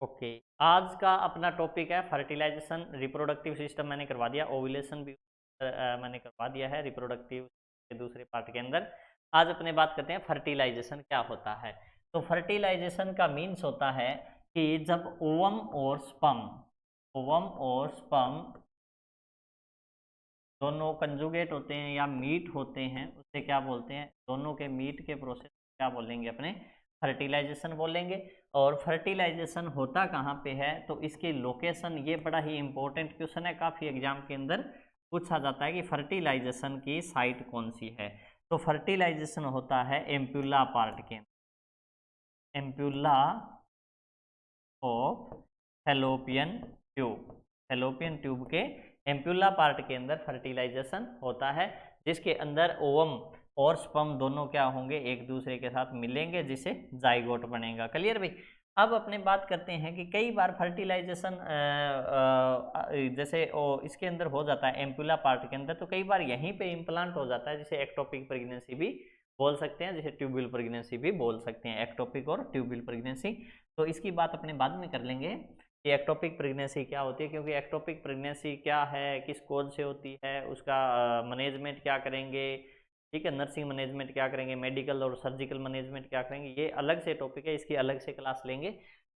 Okay. आज का अपना टॉपिक है फर्टिलाइजेशन, रिप्रोडक्टिव सिस्टम मैंने करवा दिया, ओव्यूलेशन भी मैंने करवा दिया है रिप्रोडक्टिव के दूसरे पार्ट के अंदर। आज अपने बात करते हैं फर्टिलाइजेशन क्या होता है। तो फर्टिलाइजेशन का मीन्स होता है कि जब ओवम और स्पर्म दोनों कंजुगेट होते हैं या मीट होते हैं, उससे क्या बोलते हैं, दोनों के मीट के प्रोसेस क्या बोलेंगे अपने, फर्टिलाइजेशन बोलेंगे। और फर्टिलाइजेशन होता कहाँ पे है, तो इसकी लोकेशन, ये बड़ा ही इंपॉर्टेंट क्वेश्चन है, काफ़ी एग्जाम के अंदर पूछा जाता है कि फर्टिलाइजेशन की साइट कौन सी है। तो फर्टिलाइजेशन होता है एम्प्यूला पार्ट के, ampulla of fallopian tube, fallopian tube के एम्प्यूला पार्ट के अंदर फर्टिलाइजेशन होता है, जिसके अंदर ओवम और स्पर्म दोनों क्या होंगे, एक दूसरे के साथ मिलेंगे, जिसे जाइगोट बनेगा। क्लियर भाई। अब अपने बात करते हैं कि कई बार फर्टिलाइजेशन जैसे इसके अंदर हो जाता है एम्प्यूला पार्ट के अंदर, तो कई बार यहीं पे इम्प्लांट हो जाता है, जिसे एक्टोपिक प्रेगनेंसी भी बोल सकते हैं, जिसे ट्यूबिल प्रेगनेंसी भी बोल सकते हैं, एक्टोपिक और ट्यूबिल प्रेगनेंसी। तो इसकी बात अपने बाद में कर लेंगे कि एक्टोपिक प्रेगनेंसी क्या होती है, क्योंकि एक्टोपिक प्रेगनेंसी क्या है, किस कोज से होती है, उसका मैनेजमेंट क्या करेंगे, ठीक है, नर्सिंग मैनेजमेंट क्या करेंगे, मेडिकल और सर्जिकल मैनेजमेंट क्या करेंगे, ये अलग से टॉपिक है, इसकी अलग से क्लास लेंगे।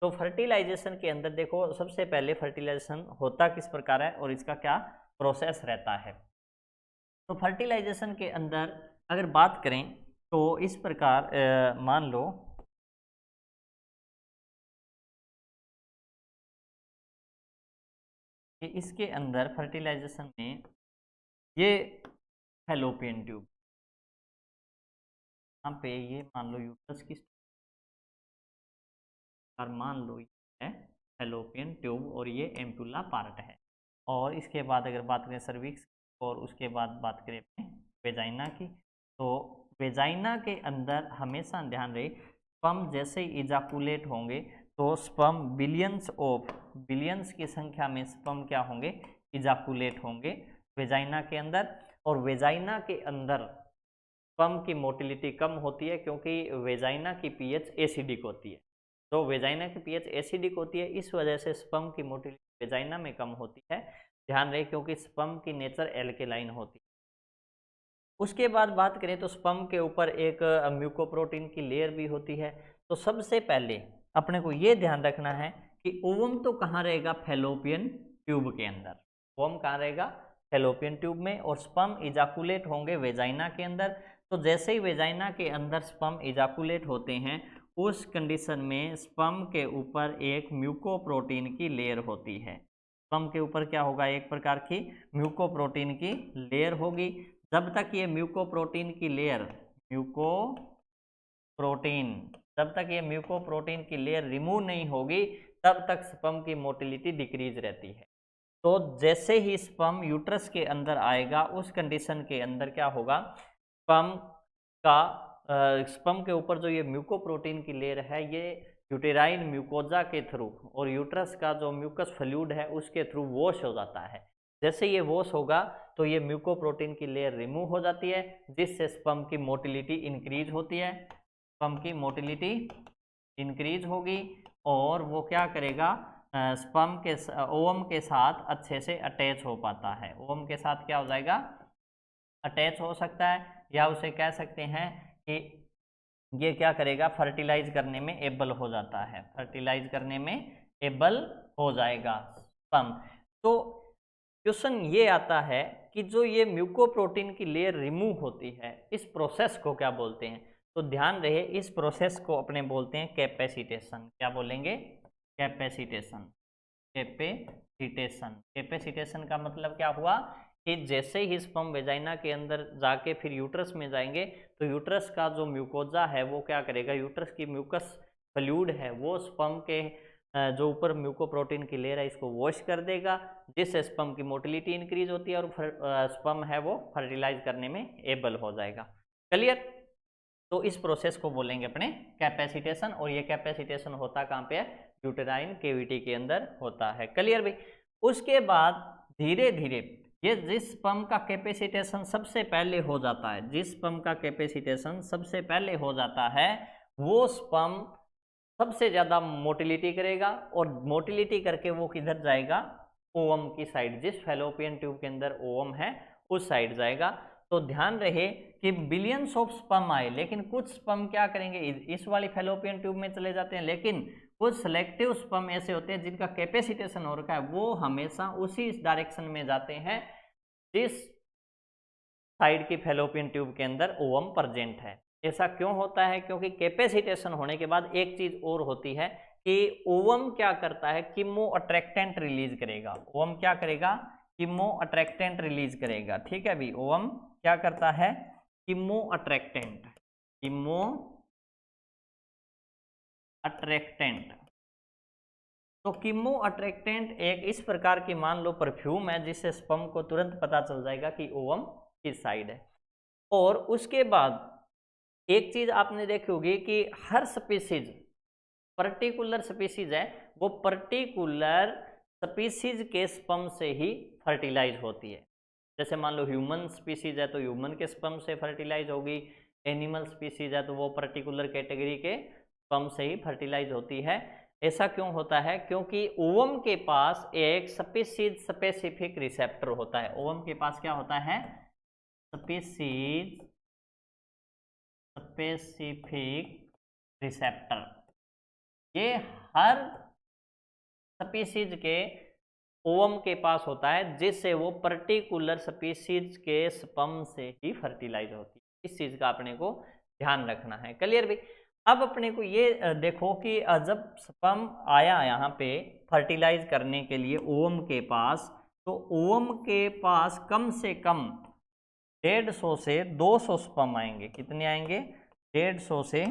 तो फर्टिलाइजेशन के अंदर देखो, सबसे पहले फर्टिलाइजेशन होता किस प्रकार है और इसका क्या प्रोसेस रहता है। तो फर्टिलाइजेशन के अंदर अगर बात करें तो इस प्रकार मान लो कि इसके अंदर फर्टिलाइजेशन में ये फैलोपियन ट्यूब, यहाँ पे ये मान लो यूट्रस की, और मान लो ये है फैलोपियन ट्यूब और ये एम्पुला पार्ट है। और इसके बाद अगर बात करें सर्विक्स, और उसके बाद बात करें अपने वेजाइना की, तो वेजाइना के अंदर हमेशा ध्यान रहे, स्पर्म जैसे ही इजाकुलेट होंगे तो स्पर्म बिलियंस की संख्या में स्पर्म क्या होंगे, इजाकुलेट होंगे वेजाइना के अंदर। और वेजाइना के अंदर स्पर्म की मोटिलिटी कम होती है, क्योंकि वेजाइना की पीएच एसिडिक होती है। तो वेजाइना की पीएच एसिडिक होती है, इस वजह से स्पर्म की मोटिलिटी वेजाइना में कम होती है। ध्यान रहे, क्योंकि स्पर्म की नेचर एल्केलाइन होती है। उसके बाद बात करें तो स्पर्म के ऊपर एक म्यूकोप्रोटीन की लेयर भी होती है। तो सबसे पहले अपने को ये ध्यान रखना है कि ओवम तो कहाँ रहेगा, फैलोपियन ट्यूब के अंदर। ओवम कहाँ रहेगा, फैलोपियन ट्यूब में, और स्पर्म इजाकुलेट होंगे वेजाइना के अंदर। तो जैसे ही वेजाइना के अंदर स्पर्म इजाकुलेट होते हैं, उस कंडीशन में स्पर्म के ऊपर एक म्यूकोप्रोटीन की लेयर होती है। स्पर्म के ऊपर क्या होगा, एक प्रकार की म्यूकोप्रोटीन की लेयर होगी। जब तक ये म्यूकोप्रोटीन की लेयर, म्यूकोप्रोटीन जब तक ये म्यूकोप्रोटीन की लेयर रिमूव नहीं होगी, तब तक स्पर्म की मोटिलिटी डिक्रीज रहती है। तो जैसे ही स्पर्म यूट्रस के अंदर आएगा, उस कंडीशन के अंदर क्या होगा, स्पर्म का स्पर्म के ऊपर जो ये म्यूकोप्रोटीन की लेयर है, ये यूटेराइन म्यूकोजा के थ्रू और यूट्रस का जो म्यूकस फ्लूइड है उसके थ्रू वॉश हो जाता है। जैसे ये वॉश होगा तो ये म्यूकोप्रोटीन की लेयर रिमूव हो जाती है, जिससे स्पर्म की मोटिलिटी इंक्रीज होती है। स्पर्म की मोटिलिटी इंक्रीज होगी और वो क्या करेगा, स्पर्म के ओवम के साथ अच्छे से अटैच हो पाता है। ओवम के साथ क्या हो जाएगा, अटैच हो सकता है, या उसे कह सकते हैं कि ये क्या करेगा, फर्टिलाइज करने में एबल हो जाता है, फर्टिलाइज करने में एबल हो जाएगा स्पर्म। तो क्वेश्चन ये आता है कि जो ये म्यूकोप्रोटीन की लेयर रिमूव होती है, इस प्रोसेस को क्या बोलते हैं। तो ध्यान रहे, इस प्रोसेस को अपने बोलते हैं कैपेसिटेशन। क्या बोलेंगे, कैपेसिटेशन। कैपेसिटेशन, कैपेसिटेशन का मतलब क्या हुआ कि जैसे ही स्पर्म वेजाइना के अंदर जाके फिर यूट्रस में जाएंगे, तो यूट्रस का जो म्यूकोजा है वो क्या करेगा, यूट्रस की म्यूकस फ्लूइड है वो स्पर्म के जो ऊपर म्यूकोप्रोटीन की लेयर है इसको वॉश कर देगा, जिससे स्पर्म की मोटिलिटी इंक्रीज होती है और स्पर्म है वो फर्टिलाइज करने में एबल हो जाएगा। क्लियर। तो इस प्रोसेस को बोलेंगे अपने कैपेसिटेशन, और ये कैपेसिटेशन होता कहाँ पे है, यूटेराइन केविटी के अंदर होता है। क्लियर भाई। उसके बाद धीरे धीरे ये जिस स्पर्म का कैपेसिटेशन सबसे पहले हो जाता है, जिस स्पर्म का कैपेसिटेशन सबसे पहले हो जाता है, वो स्पर्म सबसे ज़्यादा मोटिलिटी करेगा और मोटिलिटी करके वो किधर जाएगा, ओवम की साइड, जिस फैलोपियन ट्यूब के अंदर ओवम है उस साइड जाएगा। तो ध्यान रहे कि बिलियंस ऑफ स्पर्म आए, लेकिन कुछ स्पर्म क्या करेंगे, इस वाली फैलोपियन ट्यूब में चले जाते हैं, लेकिन कुछ सेलेक्टिव स्पर्म ऐसे होते हैं जिनका कैपेसिटेशन हो रखा है, वो हमेशा उसी डायरेक्शन में जाते हैं जिस साइड की फैलोपियन ट्यूब के अंदर ओवम प्रेजेंट है। ऐसा क्यों होता है, क्योंकि कैपेसिटेशन होने के बाद एक चीज और होती है कि ओवम क्या करता है, कीमो अट्रैक्टेंट रिलीज करेगा। ओवम क्या करेगा, कीमो अट्रैक्टेंट रिलीज करेगा। ठीक है भी, ओवम क्या करता है, कीमो अट्रैक्टेंट, कीमो अट्रैक्टेंट। तो कीमो अट्रैक्टेंट एक इस प्रकार की मान लो परफ्यूम है जिससे स्पर्म को तुरंत पता चल जाएगा कि ओवम किस साइड है। और उसके बाद एक चीज आपने देखी होगी कि हर स्पीसीज, पर्टिकुलर स्पीसीज है, वो पर्टिकुलर स्पीसीज के स्पर्म से ही फर्टिलाइज होती है। जैसे मान लो ह्यूमन स्पीसीज है तो ह्यूमन के स्पर्म से फर्टिलाइज होगी, एनिमल स्पीसीज है तो वो पर्टिकुलर कैटेगरी के स्पर्म से ही फर्टिलाइज होती है। ऐसा क्यों होता है, क्योंकि ओवम के पास एक स्पीसीज स्पेसिफिक रिसेप्टर होता है। ओवम के पास क्या होता है, स्पीसीज स्पेसिफिक रिसेप्टर। ये हर स्पीसीज के ओवम के पास होता है जिससे वो पर्टिकुलर स्पीसीज के स्पर्म से ही फर्टिलाइज होती है। इस चीज का अपने को ध्यान रखना है। क्लियर भी। अब अपने को ये देखो कि जब स्पर्म आया यहाँ पे फर्टिलाइज करने के लिए ओवम के पास, तो ओवम के पास कम से कम 150 से 200 स्पर्म आएंगे। कितने आएंगे, 150 से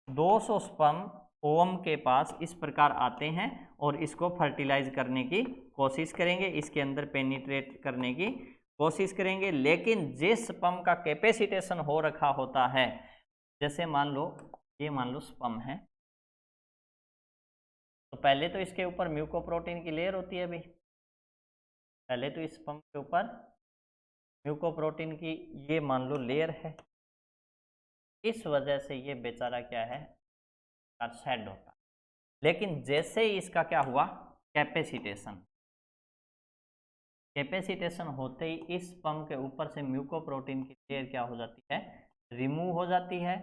200 स्पर्म ओवम के पास इस प्रकार आते हैं और इसको फर्टिलाइज करने की कोशिश करेंगे, इसके अंदर पेनिट्रेट करने की कोशिश करेंगे। लेकिन जिस स्पर्म का कैपेसिटेशन हो रखा होता है, जैसे मान लो ये मान लो स्पर्म है, तो पहले तो इसके ऊपर म्यूकोप्रोटीन की लेयर होती है। अभी पहले तो इस स्पर्म के ऊपर म्यूकोप्रोटीन की ये मान लो लेयर है, इस वजह से ये बेचारा क्या है, शेड होता है। लेकिन जैसे ही इसका क्या हुआ, कैपेसिटेशन होते ही इस स्पर्म के ऊपर से म्यूकोप्रोटीन की लेयर क्या हो जाती है, रिमूव हो जाती है,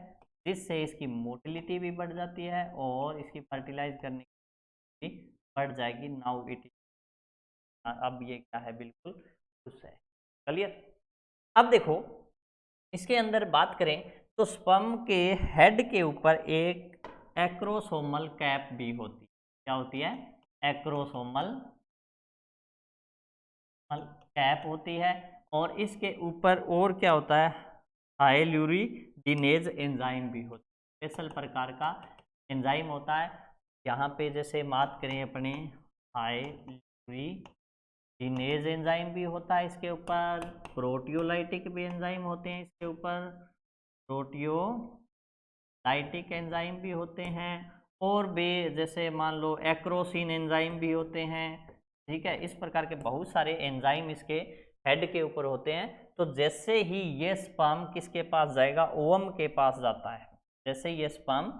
जिससे इसकी मोटिलिटी भी बढ़ जाती है और इसकी फर्टिलाइज करने की बढ़ जाएगी। नाउ इट, अब ये क्या है, बिल्कुल खुश है। क्लियर। अब देखो इसके अंदर बात करें तो स्पर्म के हेड के ऊपर एक एक्रोसोमल कैप भी होती है। क्या होती है, एक्रोसोमल कैप होती है। और इसके ऊपर और क्या होता है, हाइल्यूरिडिनेज एंजाइम भी होता है। स्पेशल प्रकार का एंजाइम होता है। यहाँ पे जैसे बात करें अपने, हाइल्यूरिडिनेज एंजाइम भी होता है इसके ऊपर, प्रोटियोलाइटिक भी एंजाइम होते हैं इसके ऊपर, प्रोटियोलाइटिक एंजाइम भी होते हैं, और भी जैसे मान लो एक्रोसिन एंजाइम भी होते हैं। ठीक है, इस प्रकार के बहुत सारे एंजाइम इसके हेड के ऊपर होते हैं। तो जैसे ही ये स्पर्म किसके पास जाएगा, ओवम के पास जाता है। जैसे ये स्पर्म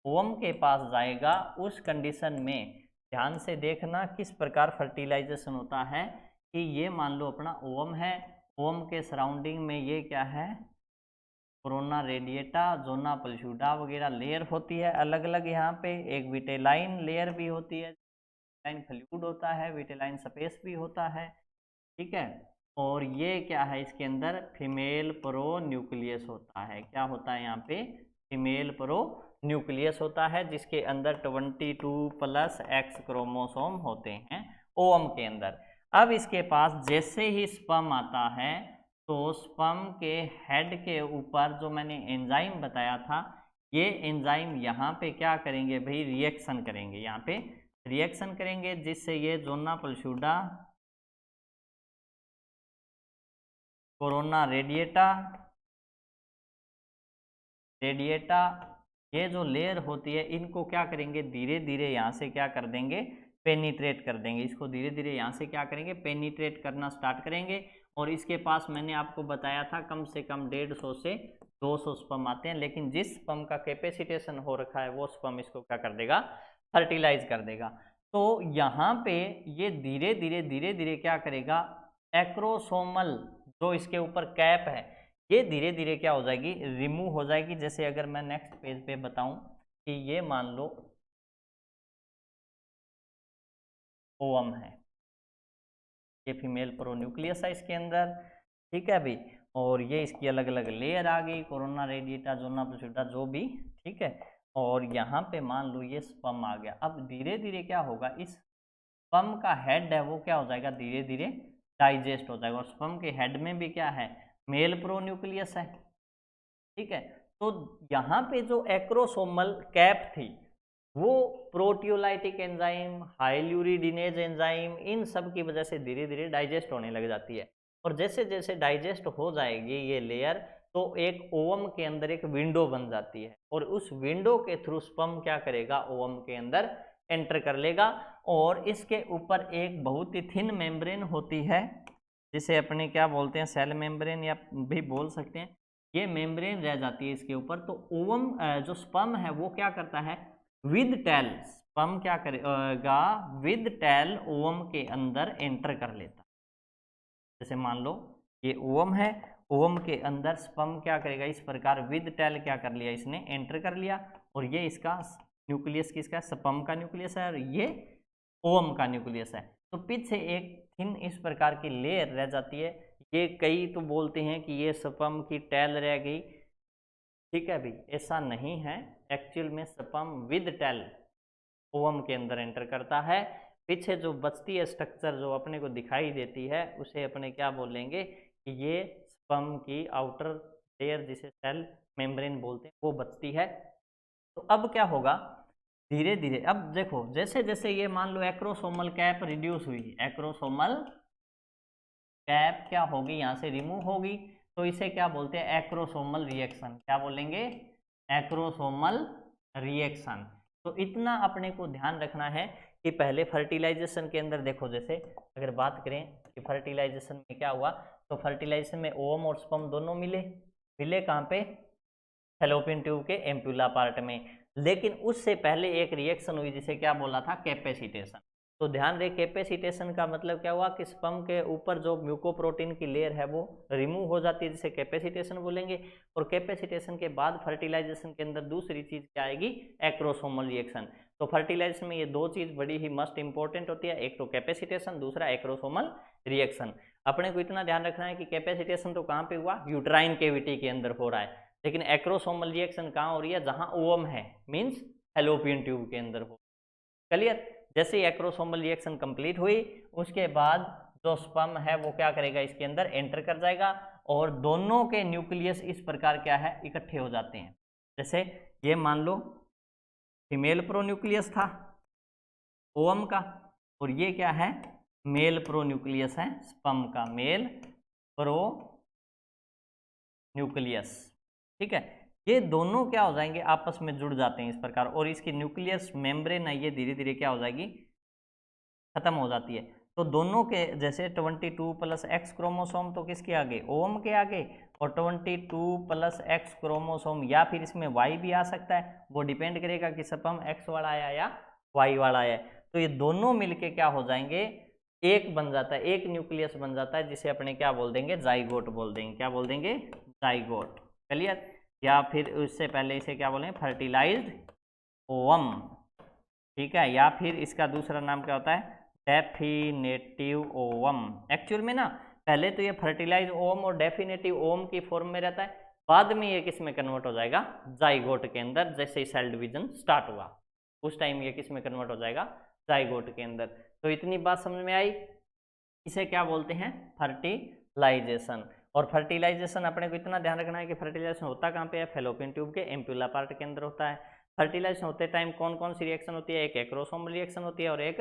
ओवम के पास जाएगा, उस कंडीशन में ध्यान से देखना किस प्रकार फर्टिलाइजेशन होता है कि ये मान लो अपना ओवम है, ओवम के सराउंडिंग में ये क्या है, कोरोना रेडिएटा, जोना पल्सूडा वगैरह लेयर होती है अलग अलग। यहाँ पे एक विटेलाइन लेयर भी होती है, विटेलाइन फ्लूइड होता है, विटेलाइन स्पेस भी होता है। ठीक है, और ये क्या है, इसके अंदर फीमेल प्रो न्यूक्लियस होता है। क्या होता है यहाँ पे, फीमेल प्रो न्यूक्लियस होता है, जिसके अंदर 22+X क्रोमोसोम होते हैं ओवम के अंदर। अब इसके पास जैसे ही स्पर्म आता है, तो स्पर्म के हेड के ऊपर जो मैंने एंजाइम बताया था, ये एंजाइम यहाँ पे क्या करेंगे भाई, रिएक्शन करेंगे, यहाँ पे रिएक्शन करेंगे, जिससे ये जोना पल्सूडा, कोरोना रेडिएटा, ये जो लेयर होती है, इनको क्या करेंगे, धीरे धीरे यहाँ से क्या कर देंगे, पेनिट्रेट कर देंगे। इसको धीरे धीरे यहाँ से क्या करेंगे, पेनिट्रेट करना स्टार्ट करेंगे। और इसके पास मैंने आपको बताया था कम से कम 150 से 200 स्पर्म आते हैं, लेकिन जिस स्पर्म का कैपेसिटेशन हो रखा है वो स्पर्म इसको क्या कर देगा, फर्टिलाइज कर देगा। तो यहाँ पे ये धीरे धीरे क्या करेगा, एक्रोसोमल जो इसके ऊपर कैप है ये धीरे धीरे क्या हो जाएगी, रिमूव हो जाएगी। जैसे अगर मैं नेक्स्ट पेज पे बताऊं कि ये मान लो ओवम है, ये फीमेल प्रोन्यूक्लियस है इसके अंदर, ठीक है अभी, और ये इसकी अलग अलग लेयर आ गई, कोरोना रेडिएटा, जोना प्लूसिडा जो भी, ठीक है। और यहाँ पे मान लो ये स्पर्म आ गया। अब धीरे धीरे क्या होगा, इस स्पर्म का हेड है वो क्या हो जाएगा, धीरे धीरे डाइजेस्ट हो जाएगा। और स्पर्म के हेड में भी क्या है, मेल प्रोन्यूक्लियस है, ठीक है। तो यहाँ पे जो एक्रोसोमल कैप थी वो प्रोटियोलाइटिक एंजाइम, हाइल्यूरिडिनेज एंजाइम, इन सब की वजह से धीरे धीरे डाइजेस्ट होने लग जाती है। और जैसे जैसे डाइजेस्ट हो जाएगी ये लेयर, तो एक ओवम के अंदर एक विंडो बन जाती है, और उस विंडो के थ्रू स्पर्म क्या करेगा, ओवम के अंदर एंटर कर लेगा। और इसके ऊपर एक बहुत ही थिन मेम्ब्रेन होती है, जिसे अपने क्या बोलते हैं, सेल मेम्ब्रेन या भी बोल सकते हैं। ये मेम्ब्रेन रह जाती है इसके ऊपर। तो ओवम जो स्पर्म है वो क्या करता है, विद टेल, स्पर्म क्या करेगा, विद टेल ओवम के अंदर एंटर कर लेता। जैसे मान लो ये ओवम है, ओवम के अंदर स्पर्म क्या करेगा, इस प्रकार विद टेल क्या कर लिया, इसने एंटर कर लिया। और ये इसका न्यूक्लियस किसका, स्पर्म का न्यूक्लियस है, और ये ओवम का न्यूक्लियस है। तो पीछे एक थिन इस प्रकार की लेयर रह जाती है। ये कई तो बोलते हैं कि ये स्पर्म की टेल रह गई, ठीक है भाई, ऐसा नहीं है। एक्चुअल में स्पर्म विद टेल ओवम के अंदर एंटर करता है। पीछे जो बचती है स्ट्रक्चर जो अपने को दिखाई देती है उसे अपने क्या बोलेंगे कि ये स्पर्म की आउटर लेयर, जिसे सेल मेम्ब्रेन बोलते हैं, वो बचती है। तो अब क्या होगा, धीरे धीरे अब देखो, जैसे जैसे ये मान लो एक्रोसोमल कैप रिड्यूस हुई, एक्रोसोमल कैप क्या होगी, यहाँ से रिमूव होगी, तो इसे क्या बोलते हैं, एक्रोसोमल रिएक्शन। क्या बोलेंगे, एक्रोसोमल रिएक्शन। तो इतना अपने को ध्यान रखना है कि पहले फर्टिलाइजेशन के अंदर देखो, जैसे अगर बात करें कि फर्टिलाइजेशन में क्या हुआ, तो फर्टिलाइजेशन में ओवम और स्पर्म दोनों मिले, मिले कहाँ पे, फैलोपियन ट्यूब के एम्पुला पार्ट में। लेकिन उससे पहले एक रिएक्शन हुई जिसे क्या बोला था, कैपेसिटेशन। तो ध्यान रहे, कैपेसिटेशन का मतलब क्या हुआ कि स्पर्म के ऊपर जो म्यूकोप्रोटीन की लेयर है वो रिमूव हो जाती है, जिसे कैपेसिटेशन बोलेंगे। और कैपेसिटेशन के बाद फर्टिलाइजेशन के अंदर दूसरी चीज क्या आएगी, एक्रोसोमल रिएक्शन। तो फर्टिलाइजेशन में ये दो चीज बड़ी ही मस्ट इंपॉर्टेंट होती है, एक तो कैपेसिटेशन, दूसरा एक्रोसोमल रिएक्शन। अपने को इतना ध्यान रखना है कि कैपेसिटेशन तो कहाँ पे हुआ, यूट्राइन केविटी के अंदर हो रहा है, लेकिन एक्रोसोमल रिएक्शन कहाँ हो रही है, जहां ओवम है, मींस फैलोपियन ट्यूब के अंदर हो। क्लियर। जैसे ही एक्रोसोमल रिएक्शन कंप्लीट हुई, उसके बाद जो स्पर्म है वो क्या करेगा, इसके अंदर एंटर कर जाएगा, और दोनों के न्यूक्लियस इस प्रकार क्या है, इकट्ठे हो जाते हैं। जैसे ये मान लो फीमेल प्रोन्यूक्लियस था ओवम का, और ये क्या है, मेल प्रोन्यूक्लियस है स्पर्म का, मेल प्रोन्यूक्लियस, ठीक है। ये दोनों क्या हो जाएंगे, आपस में जुड़ जाते हैं इस प्रकार, और इसकी न्यूक्लियस मेम्ब्रेन है ये धीरे धीरे क्या हो जाएगी, खत्म हो जाती है। तो दोनों के जैसे 22+X क्रोमोसोम तो किसके आगे, ओवम के आगे, और 22+X क्रोमोसोम, या फिर इसमें Y भी आ सकता है, वो डिपेंड करेगा कि स्पर्म X वाला आया या Y वाला आया। तो ये दोनों मिलके क्या हो जाएंगे, एक बन जाता है, एक न्यूक्लियस बन जाता है, जिसे अपने क्या बोल देंगे, जाइगोट बोल देंगे। क्या बोल देंगे, जाइगोट। क्लियर। या फिर उससे पहले इसे क्या बोलेंगे, फर्टिलाइज्ड ओवम, ठीक है। या फिर इसका दूसरा नाम क्या होता है, डेफिनेटिव ओवम। एक्चुअल में ना पहले तो ये फर्टिलाइज ओवम और डेफिनेटिव ओवम की फॉर्म में रहता है, बाद में ये किस में कन्वर्ट हो जाएगा, जाइगोट के अंदर। जैसे ही सेल डिवीजन स्टार्ट हुआ उस टाइम ये किस में कन्वर्ट हो जाएगा, जाइगोट के अंदर। तो इतनी बात समझ में आई। इसे क्या बोलते हैं, फर्टिलाइजेशन। और फर्टिलाइजेशन अपने को इतना ध्यान रखना है कि फर्टिलाइजेशन होता कहाँ पे है, फैलोपियन ट्यूब के एम्पुला पार्ट के अंदर होता है। फर्टिलाइजेशन होते टाइम कौन कौन सी रिएक्शन होती है, एक एक्रोसोमल रिएक्शन होती है और एक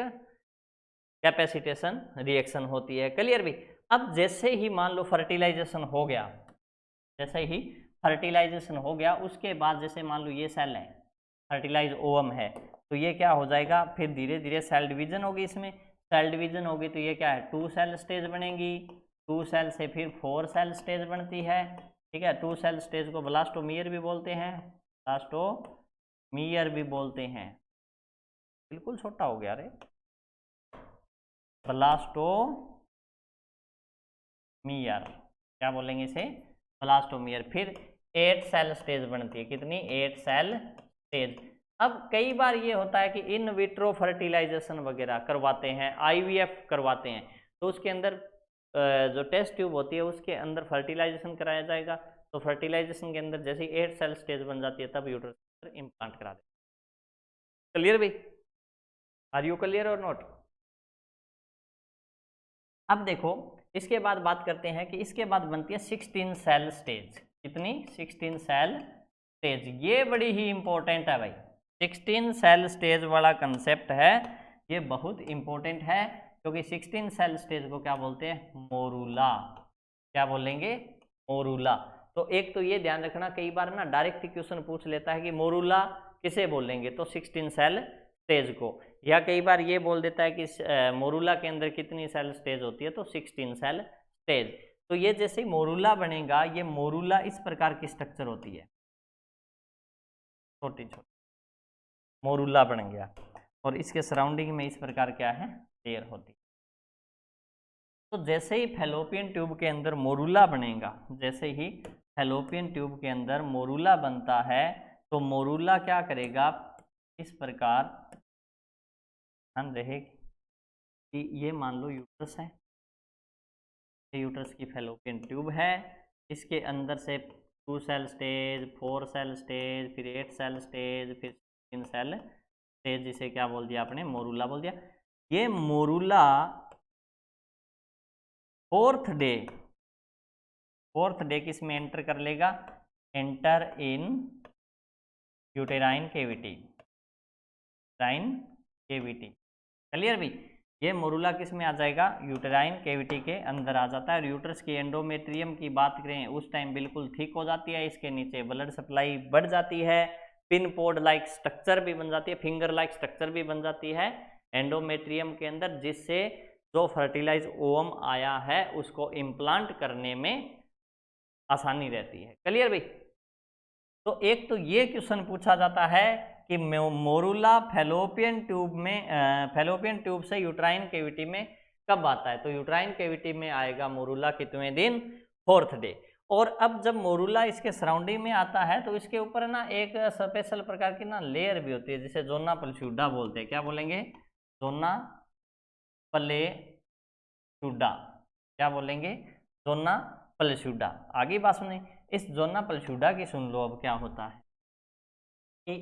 कैपेसिटेशन रिएक्शन होती है। क्लियर भी। अब जैसे ही मान लो फर्टिलाइजेशन हो गया, जैसे ही फर्टिलाइजेशन हो गया उसके बाद जैसे मान लो ये सेल है, फर्टिलाइज ओवम है, तो ये क्या हो जाएगा, फिर धीरे धीरे सेल डिवीजन होगी। इसमें सेल डिवीजन होगी तो ये क्या है, 2 सेल स्टेज बनेगी, 2 सेल से फिर 4 सेल स्टेज बनती है, ठीक है। 2 सेल स्टेज को ब्लास्टोमियर भी बोलते हैं, ब्लास्टोमियर भी बोलते हैं। बिल्कुल छोटा हो गया रे, ब्लास्टोमियर, क्या बोलेंगे इसे, ब्लास्टोमियर। फिर 8 सेल स्टेज बनती है, कितनी, 8 सेल स्टेज। अब कई बार ये होता है कि इन विट्रो फर्टिलाइजेशन वगैरह करवाते हैं, आईवीएफ करवाते हैं, तो उसके अंदर जो टेस्ट ट्यूब होती है उसके अंदर फर्टिलाइजेशन कराया जाएगा। तो फर्टिलाइजेशन के अंदर जैसे 8 सेल स्टेज बन जाती है तब यूट्रस पर इम्प्लांट करा दें। क्लियर भाई, आर यू क्लियर और नॉट? अब देखो इसके बाद बात करते हैं कि इसके बाद बनती है 16 सेल स्टेज। कितनी, 16 सेल स्टेज। ये बड़ी ही इंपॉर्टेंट है भाई, 16 सेल स्टेज वाला कंसेप्ट है, ये बहुत इंपॉर्टेंट है, क्योंकि 16 सेल स्टेज को क्या बोलते हैं, मोरूला। क्या बोलेंगे, मोरूला। तो एक तो ये ध्यान रखना, कई बार ना डायरेक्ट क्वेश्चन पूछ लेता है कि मोरूला किसे बोलेंगे, तो 16 सेल स्टेज को, या कई बार ये बोल देता है कि मोरूला के अंदर कितनी सेल स्टेज होती है, तो 16 सेल स्टेज। तो ये जैसे मोरूला बनेगा, ये मोरूला इस प्रकार की स्ट्रक्चर होती है, छोटी छोटी मोरूला बन गया, और इसके सराउंडिंग में इस प्रकार क्या है, लेयर होती है। तो जैसे ही फैलोपियन ट्यूब के अंदर मोरूला बनेगा, जैसे ही फैलोपियन ट्यूब के अंदर मोरूला बनता है, तो मोरूला क्या करेगा, इस प्रकार ध्यान रहे कि ये मान लो यूट्रस है, ये यूट्रस की फैलोपियन ट्यूब है, इसके अंदर से 2 सेल स्टेज, 4 सेल स्टेज, फिर 8 सेल स्टेज, फिर 16 सेल स्टेज, जिसे क्या बोल दिया आपने, मोरूला बोल दिया। ये मोरूला फोर्थ डे किस में एंटर कर लेगा, enter in uterine cavity, uterine cavity. Clear भी, ये मोरूला किस में आ जाएगा, यूटेराइन केविटी के अंदर आ जाता है। और यूट्रस की एंडोमेट्रियम की बात करें उस टाइम बिल्कुल ठीक हो जाती है, इसके नीचे ब्लड सप्लाई बढ़ जाती है, पिन पोड लाइक स्ट्रक्चर भी बन जाती है, फिंगर लाइक स्ट्रक्चर भी बन जाती है एंडोमेट्रियम के अंदर, जिससे जो फर्टिलाइज ओवम आया है उसको इम्प्लांट करने में आसानी रहती है। क्लियर भाई। तो एक तो ये क्वेश्चन पूछा जाता है कि मोरूला फैलोपियन ट्यूब से यूट्राइन केविटी में कब आता है, तो यूट्राइन केविटी में आएगा मोरूला कितने दिन, 4th डे। और अब जब मोरूला इसके सराउंडिंग में आता है तो इसके ऊपर ना एक स्पेशल प्रकार की ना लेयर भी होती है, जिसे जोना पल्स्यूडा बोलते हैं। क्या बोलेंगे, जोना पल्स्यूडा, क्या बोलेंगे, जोना पल्स्यूडा। आगे बात सुनिए, इस जोना पल्स्यूडा की सुन लो। अब क्या होता है कि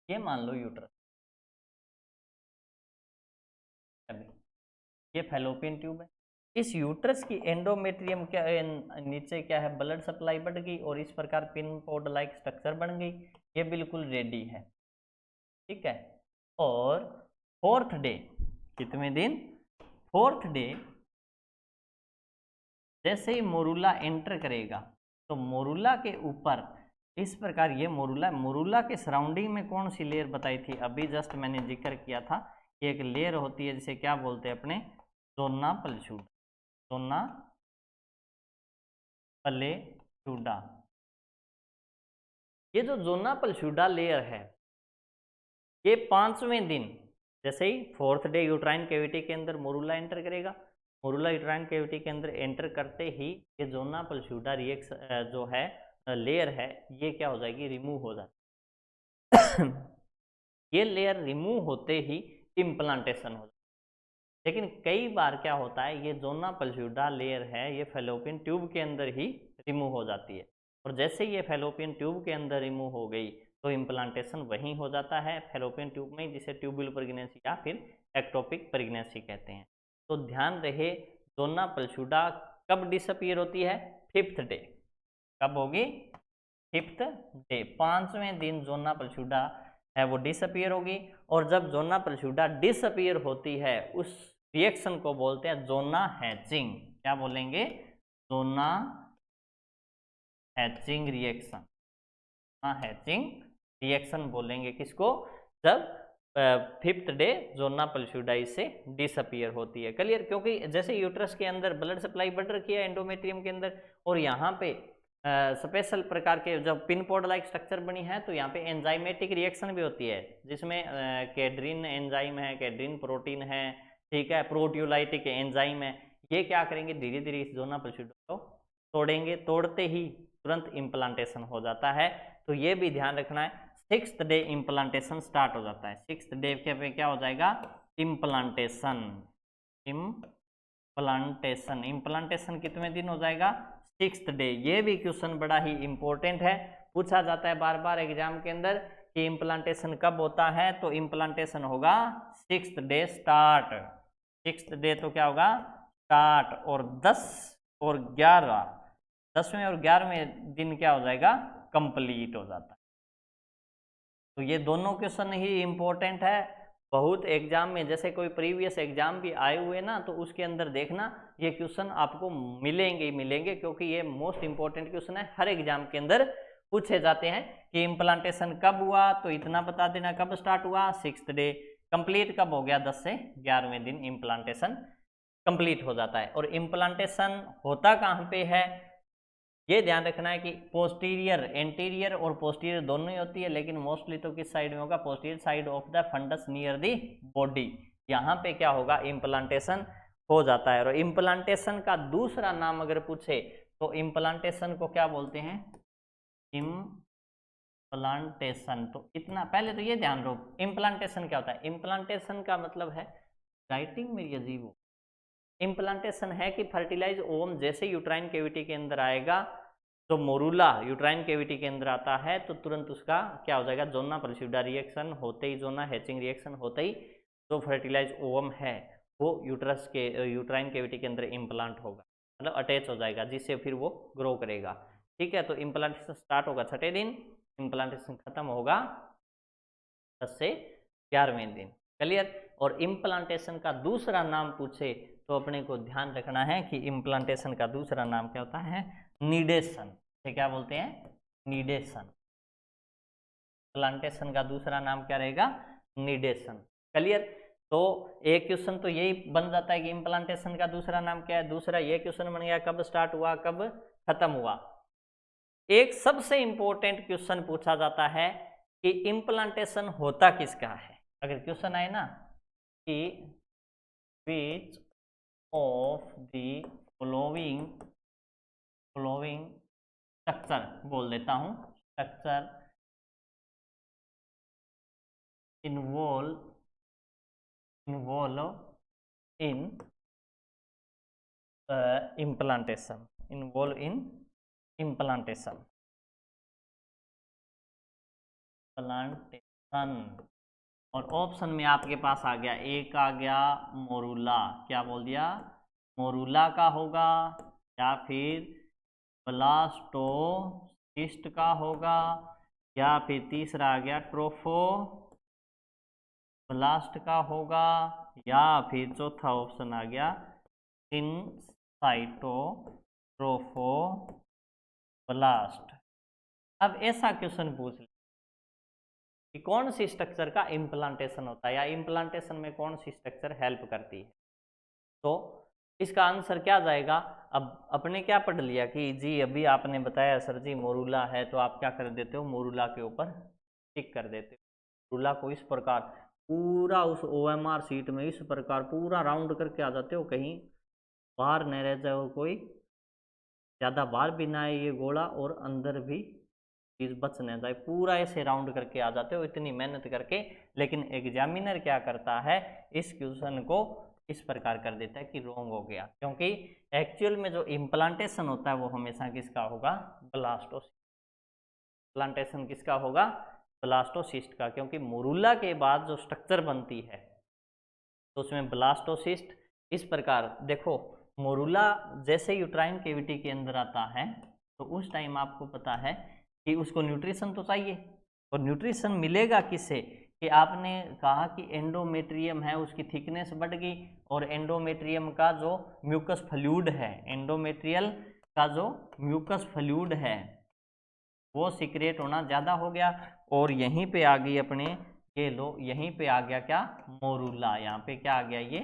ये मान लो यूट्रस, ये फैलोपियन ट्यूब है, इस यूट्रस की एंडोमेट्रियम क्या नीचे क्या है, ब्लड सप्लाई बढ़ गई और इस प्रकार पिन पोड लाइक स्ट्रक्चर बन गई, ये बिल्कुल रेडी है, ठीक है। और 4th डे, कितने दिन, 4th डे, जैसे ही मोरूला एंटर करेगा तो मोरूला के ऊपर इस प्रकार ये मोरूला के सराउंडिंग में कौन सी लेयर बताई थी, अभी जस्ट मैंने जिक्र किया था, एक लेयर होती है जिसे क्या बोलते हैं अपने, जोना पल्स्यूडा, जोना पल्स्यूडा। ये जो जोना पल्स्यूडा लेयर है, ये 5वें दिन, जैसे ही 4th डे यूट्राइन केविटी के अंदर मोरूला एंटर करेगा, मोरूला यूट्राइन केविटी के अंदर एंटर करते ही ये जोना पल्स्यूडा जो है लेयर है, ये क्या हो जाएगी, रिमूव हो जाएगी। ये लेयर रिमूव होते ही इम्प्लांटेशन हो जाता है। लेकिन कई बार क्या होता है, ये जोना पल्स्यूडा लेयर है, ये फैलोपियन ट्यूब के अंदर ही रिमूव हो जाती है, और जैसे ये फैलोपियन ट्यूब के अंदर रिमूव हो गई तो इम्प्लांटेशन वहीं हो जाता है फैलोपियन ट्यूब में, जिसे ट्यूबुलर प्रेगनेंसी या फिर एक्टोपिक प्रेगनेंसी कहते हैं। तो ध्यान रहे, जोना पल्स्यूडा कब डिसअपीयर होती है, 5th डे। कब होगी, 5th डे, 5वें दिन जोना पल्स्यूडा है वो डिसअपीयर होगी। और जब जोना पल्स्यूडा डिसअपीयर होती है उस रिएक्शन को बोलते हैं जोना हैचिंग। क्या बोलेंगे, जोना हैचिंग रिएक्शन, हैचिंग रिएक्शन बोलेंगे किसको, जब 5th डे जोना पल्स्यूडाई से डिसअपीयर होती है। क्लियर, क्योंकि जैसे यूट्रस के अंदर ब्लड सप्लाई बढ़ रखी है एंडोमेट्रियम के अंदर, और यहाँ पे स्पेशल प्रकार के जब पिन पोड लाइक स्ट्रक्चर बनी है तो यहाँ पे एंजाइमेटिक रिएक्शन भी होती है, जिसमें कैड्रिन एंजाइम है, कैड्रिन प्रोटीन है, ठीक है, प्रोटियोलाइटिक एंजाइम है। ये क्या करेंगे, धीरे धीरे इस जोना प्लूसिडा को तोड़ेंगे, तोड़ते ही तुरंत इम्प्लांटेशन हो जाता है। तो ये भी ध्यान रखना है, 6th डे इम्प्लांटेशन स्टार्ट हो जाता है। 6th डे के पे क्या हो जाएगा, इम्प्लांटेशन। इम्प्लांटेशन कितने दिन हो जाएगा, 6th डे। ये भी क्वेश्चन बड़ा ही इंपॉर्टेंट है, पूछा जाता है बार बार एग्जाम के अंदर कि इम्प्लांटेशन कब होता है, तो इम्प्लांटेशन होगा 6th day start. 6th day तो क्या होगा, स्टार्ट, और 10 और 11, 10वें और 11वें दिन क्या हो जाएगा, कंप्लीट हो जाता है। तो ये दोनों क्वेश्चन ही इंपॉर्टेंट है बहुत एग्जाम में, जैसे कोई प्रीवियस एग्जाम भी आए हुए ना तो उसके अंदर देखना ये क्वेश्चन आपको मिलेंगे ही मिलेंगे, क्योंकि ये मोस्ट इंपॉर्टेंट क्वेश्चन है, हर एग्जाम के अंदर पूछे जाते हैं कि इम्प्लांटेशन कब हुआ, तो इतना बता देना, कब स्टार्ट हुआ 6th डे, कंप्लीट कब हो गया 10 से 11वें दिन इम्प्लांटेशन कंप्लीट हो जाता है। और इम्प्लांटेशन होता कहाँ पे है, ये ध्यान रखना है कि पोस्टीरियर, एंटीरियर और पोस्टीरियर दोनों ही होती है, लेकिन मोस्टली तो किस साइड में होगा, posterior side of the fundus near the body, यहाँ पे क्या होगा, इम्प्लांटेशन हो जाता है। और इम्प्लांटेशन का दूसरा नाम अगर पूछे तो इम्प्लांटेशन को क्या बोलते हैं, इम्प्लांटेशन। तो इतना पहले तो ये ध्यान रखो, इम्प्लांटेशन क्या होता है, इम्प्लांटेशन का मतलब है, राइटिंग मेरी अजीब हो, इम्प्लांटेशन है कि फर्टिलाइज ओवम जैसे यूट्राइन कैविटी के अंदर आएगा, तो मोरूला यूट्राइन कैविटी के अंदर आता है तो तुरंत उसका क्या हो जाएगा, जोना प्लूसिडा रिएक्शन होते ही, जोना हैचिंग रिएक्शन होते ही जो फर्टिलाइज ओवम है वो यूट्रस के यूट्राइन कैविटी के अंदर इम्प्लांट होगा, मतलब अटैच हो जाएगा, जिससे फिर वो ग्रो करेगा। ठीक है, तो इम्प्लांटेशन स्टार्ट होगा 6ठे दिन, इम्प्लांटेशन खत्म होगा 10 से 11वें दिन। क्लियर। और इम्प्लांटेशन का दूसरा नाम पूछे तो अपने को ध्यान रखना है कि इम्प्लांटेशन का दूसरा नाम क्या होता है, निडेशन। क्या बोलते हैं, निडेशन। प्लांटेशन का दूसरा नाम क्या रहेगा, निडेशन। क्लियर। तो एक क्वेश्चन तो यही बन जाता है कि इम्प्लांटेशन का दूसरा नाम क्या है, दूसरा ये क्वेश्चन बन गया कब स्टार्ट हुआ, कब खत्म हुआ। एक सबसे इंपॉर्टेंट क्वेश्चन पूछा जाता है कि इम्प्लांटेशन होता किसका है। अगर क्वेश्चन आए ना कि which of the following structure, बोल देता हूं, structure involve in implantation, involve in implantation, और ऑप्शन में आपके पास आ गया, एक आ गया मोरूला, क्या बोल दिया, मोरूला का होगा, या फिर ब्लास्टोसिस्ट का होगा, या फिर तीसरा आ गया ट्रोफोब्लास्ट का होगा, या फिर चौथा ऑप्शन आ गया सिनसाइटोट्रोफोब्लास्ट। अब ऐसा क्वेश्चन पूछ ले कि कौन सी स्ट्रक्चर का इम्प्लांटेशन होता है, या इम्प्लांटेशन में कौन सी स्ट्रक्चर हेल्प करती है, तो इसका आंसर क्या जाएगा। अब अपने क्या पढ़ लिया कि जी अभी आपने बताया सर जी मोरूला है, तो आप क्या कर देते हो, मोरूला के ऊपर टिक कर देते हो। मोरूला को इस प्रकार पूरा उस OMR सीट में इस प्रकार पूरा राउंड करके आ जाते हो, कहीं बाहर न रह जाए, कोई ज़्यादा बाहर भी ना आए ये गोला, और अंदर भी चीज़ बच न जाए, पूरा ऐसे राउंड करके आ जाते हो इतनी मेहनत करके। लेकिन एग्जामिनर क्या करता है, इस क्वेश्चन को इस प्रकार कर देता है कि रॉन्ग हो गया, क्योंकि एक्चुअल में जो इम्प्लांटेशन होता है वो हमेशा किसका होगा, ब्लास्टोसिस्ट। इम्प्लांटेशन किसका होगा, ब्लास्टोसिस्ट का, क्योंकि मोरूला के बाद जो स्ट्रक्चर बनती है तो उसमें ब्लास्टोसिस्ट इस प्रकार देखो, मोरूला जैसे यूट्राइन कैविटी के अंदर आता है तो उस टाइम आपको पता है कि उसको न्यूट्रिशन तो चाहिए, और न्यूट्रिशन मिलेगा किससे, कि आपने कहा कि एंडोमेट्रियम है उसकी थिकनेस बढ़ गई, और एंडोमेट्रियम का जो म्यूकस फ्लूइड है, एंडोमेट्रियल का जो म्यूकस फ्लूइड है वो सीक्रेट होना ज़्यादा हो गया, और यहीं पे आ गई अपने ये लो, यहीं पे आ गया क्या, मोरूला, यहाँ पे क्या आ गया, ये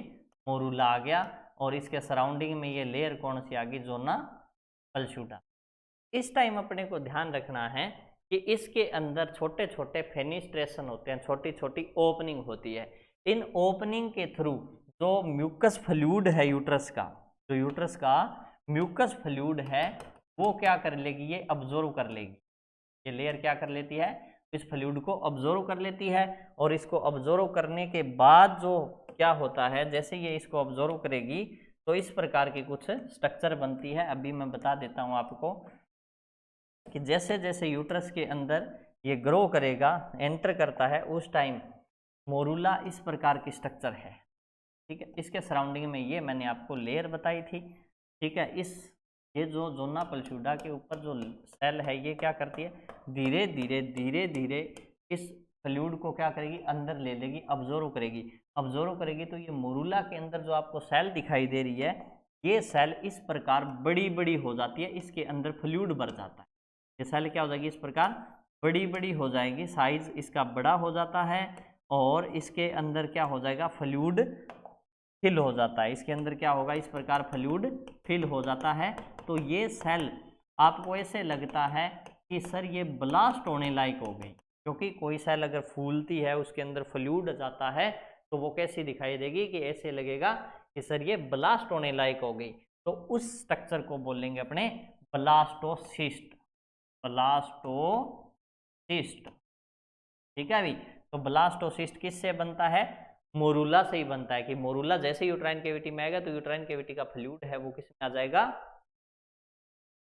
मोरूला आ गया, और इसके सराउंडिंग में ये लेयर कौन सी आ गई, जोना प्लूसिडा। इस टाइम अपने को ध्यान रखना है कि इसके अंदर छोटे छोटे फेनिस्ट्रेशन होते हैं, छोटी छोटी ओपनिंग होती है। इन ओपनिंग के थ्रू जो म्यूकस फ्लूइड है यूट्रस का, जो यूट्रस का म्यूकस फ्लूइड है वो क्या कर लेगी, ये अब्जॉर्व कर लेगी। ये लेयर क्या कर लेती है, इस फ्लूइड को अब्जॉर्व कर लेती है। और इसको अब्जॉर्व करने के बाद जो क्या होता है, जैसे ये इसको अब्जॉर्व करेगी तो इस प्रकार की कुछ स्ट्रक्चर बनती है। अभी मैं बता देता हूँ आपको कि जैसे जैसे यूट्रस के अंदर ये ग्रो करेगा, एंटर करता है, उस टाइम मोरूला इस प्रकार की स्ट्रक्चर है। ठीक है, इसके सराउंडिंग में ये मैंने आपको लेयर बताई थी। ठीक है, ये जो जोना पल्चूडा के ऊपर जो सेल है ये क्या करती है, धीरे धीरे धीरे धीरे इस फ्लूइड को क्या करेगी, अंदर ले लेगी, अब्जॉर्व करेगी। अब्जॉर्व करेगी तो ये मोरूला के अंदर जो आपको सेल दिखाई दे रही है, ये सेल इस प्रकार बड़ी बड़ी हो जाती है, इसके अंदर फ्लूइड भर जाता है। ये सेल क्या हो जाएगी, इस प्रकार बड़ी बड़ी हो जाएगी, साइज इसका बड़ा हो जाता है और इसके अंदर क्या हो जाएगा, फ्लूइड फिल हो जाता है। इसके अंदर क्या होगा, इस प्रकार फ्लूइड फिल हो जाता है। तो ये सेल आपको ऐसे लगता है कि सर ये ब्लास्ट होने लायक हो गई, क्योंकि कोई सेल अगर फूलती है उसके अंदर फ्लूइड जाता है तो वो कैसी दिखाई देगी, कि ऐसे लगेगा कि सर ये ब्लास्ट होने लायक हो गई। तो उस स्ट्रक्चर को बोलेंगे अपने ब्लास्टोसिस्ट। ब्लास्टोसिस्ट, ठीक है अभी। तो ब्लास्टोसिस्ट किससे बनता है, मोरूला से ही बनता है। कि मोरूला जैसे यूट्राइन कैविटी में आएगा तो यूट्राइन कैविटी का फ्लूइड है वो किस में आ जाएगा,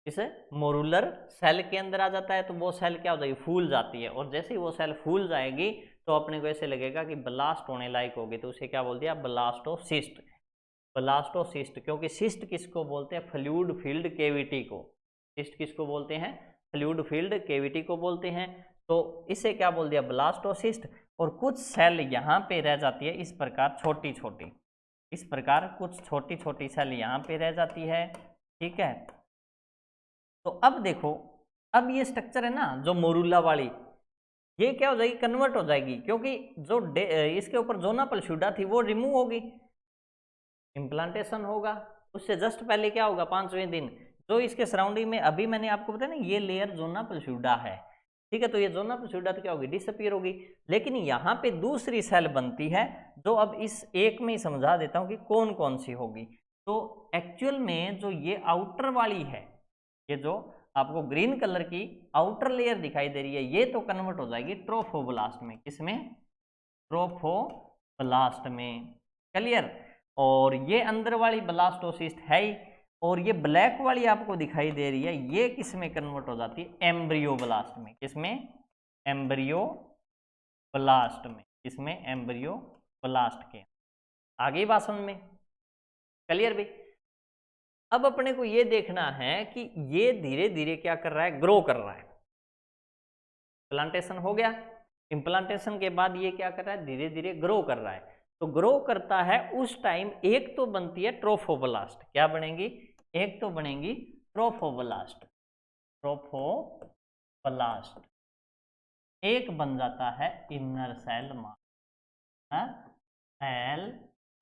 इस मोरूलर सेल के अंदर आ जाता है। तो वो सेल क्या हो जाएगी, फूल जाती है। और जैसे ही वो सेल फूल जाएगी तो अपने को ऐसे लगेगा कि ब्लास्ट होने लायक होगी, तो उसे क्या बोल दिया, ब्लास्टोसिस्ट। ब्लास्टोसिस्ट, क्योंकि सिस्ट किसको बोलते हैं, फ्लूइड फील्ड कैविटी को। सिस्ट किसको बोलते हैं, फ्लूइड फील्ड कैविटी को बोलते हैं। तो इसे क्या बोल दिया, ब्लास्टोसिस्ट। और कुछ सेल यहाँ पे रह जाती है इस प्रकार छोटी छोटी, इस प्रकार कुछ छोटी छोटी सेल यहाँ पे रह जाती है। ठीक है, तो अब देखो, अब ये स्ट्रक्चर है ना जो मोरूला वाली, ये क्या हो जाएगी, कन्वर्ट हो जाएगी, क्योंकि जो इसके ऊपर जोना पल्चूडा थी वो रिमूव होगी, इम्प्लांटेशन होगा। उससे जस्ट पहले क्या होगा, 5वें दिन जो इसके सराउंडिंग में अभी मैंने आपको बताया ना ये लेयर जोना पल्चूडा है। ठीक है, तो ये जोना पल्चूडा तो क्या होगी, डिसअपीयर होगी। लेकिन यहाँ पे दूसरी सेल बनती है जो अब इस एक में ही समझा देता हूँ कि कौन कौन सी होगी। तो एक्चुअल में जो ये आउटर वाली है, ये जो आपको ग्रीन कलर की आउटर लेयर दिखाई दे रही है, ये तो कन्वर्ट हो जाएगी ट्रोफोब्लास्ट में। किसमें, ट्रोफोब्लास्ट में। क्लियर। और ये अंदर वाली ब्लास्टोसिस्ट है ही। और ये ब्लैक वाली आपको दिखाई दे रही है, ये किस में कन्वर्ट हो जाती है, एम्ब्रियोब्लास्ट में। किसमें, एम्ब्रियोब्लास्ट में। किसमें, एम्ब्रियोब्लास्ट के। आगे बात समझ में क्लियर भी। अब अपने को ये देखना है कि ये धीरे धीरे क्या कर रहा है, ग्रो कर रहा है। प्लांटेशन हो गया, इम्प्लांटेशन के बाद ये क्या कर रहा है, धीरे धीरे ग्रो कर रहा है। तो ग्रो करता है उस टाइम एक तो बनती है ट्रोफोब्लास्ट। क्या बनेगी, एक तो बनेगी ट्रोफोब्लास्ट। ट्रोफोब्लास्ट। एक बन जाता है inner cell mass. Cell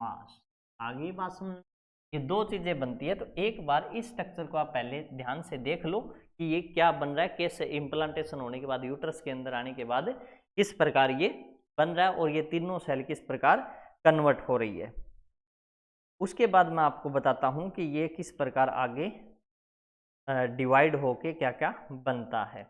mass. आगे बात समझ, ये दो चीजें बनती है। तो एक बार इस स्ट्रक्चर को आप पहले ध्यान से देख लो कि ये क्या बन रहा है, कैसे इम्प्लांटेशन होने के बाद, यूट्रस के अंदर आने के बाद किस प्रकार ये बन रहा है और ये तीनों सेल किस प्रकार कन्वर्ट हो रही है। उसके बाद मैं आपको बताता हूं कि ये किस प्रकार आगे डिवाइड होके क्या क्या बनता है।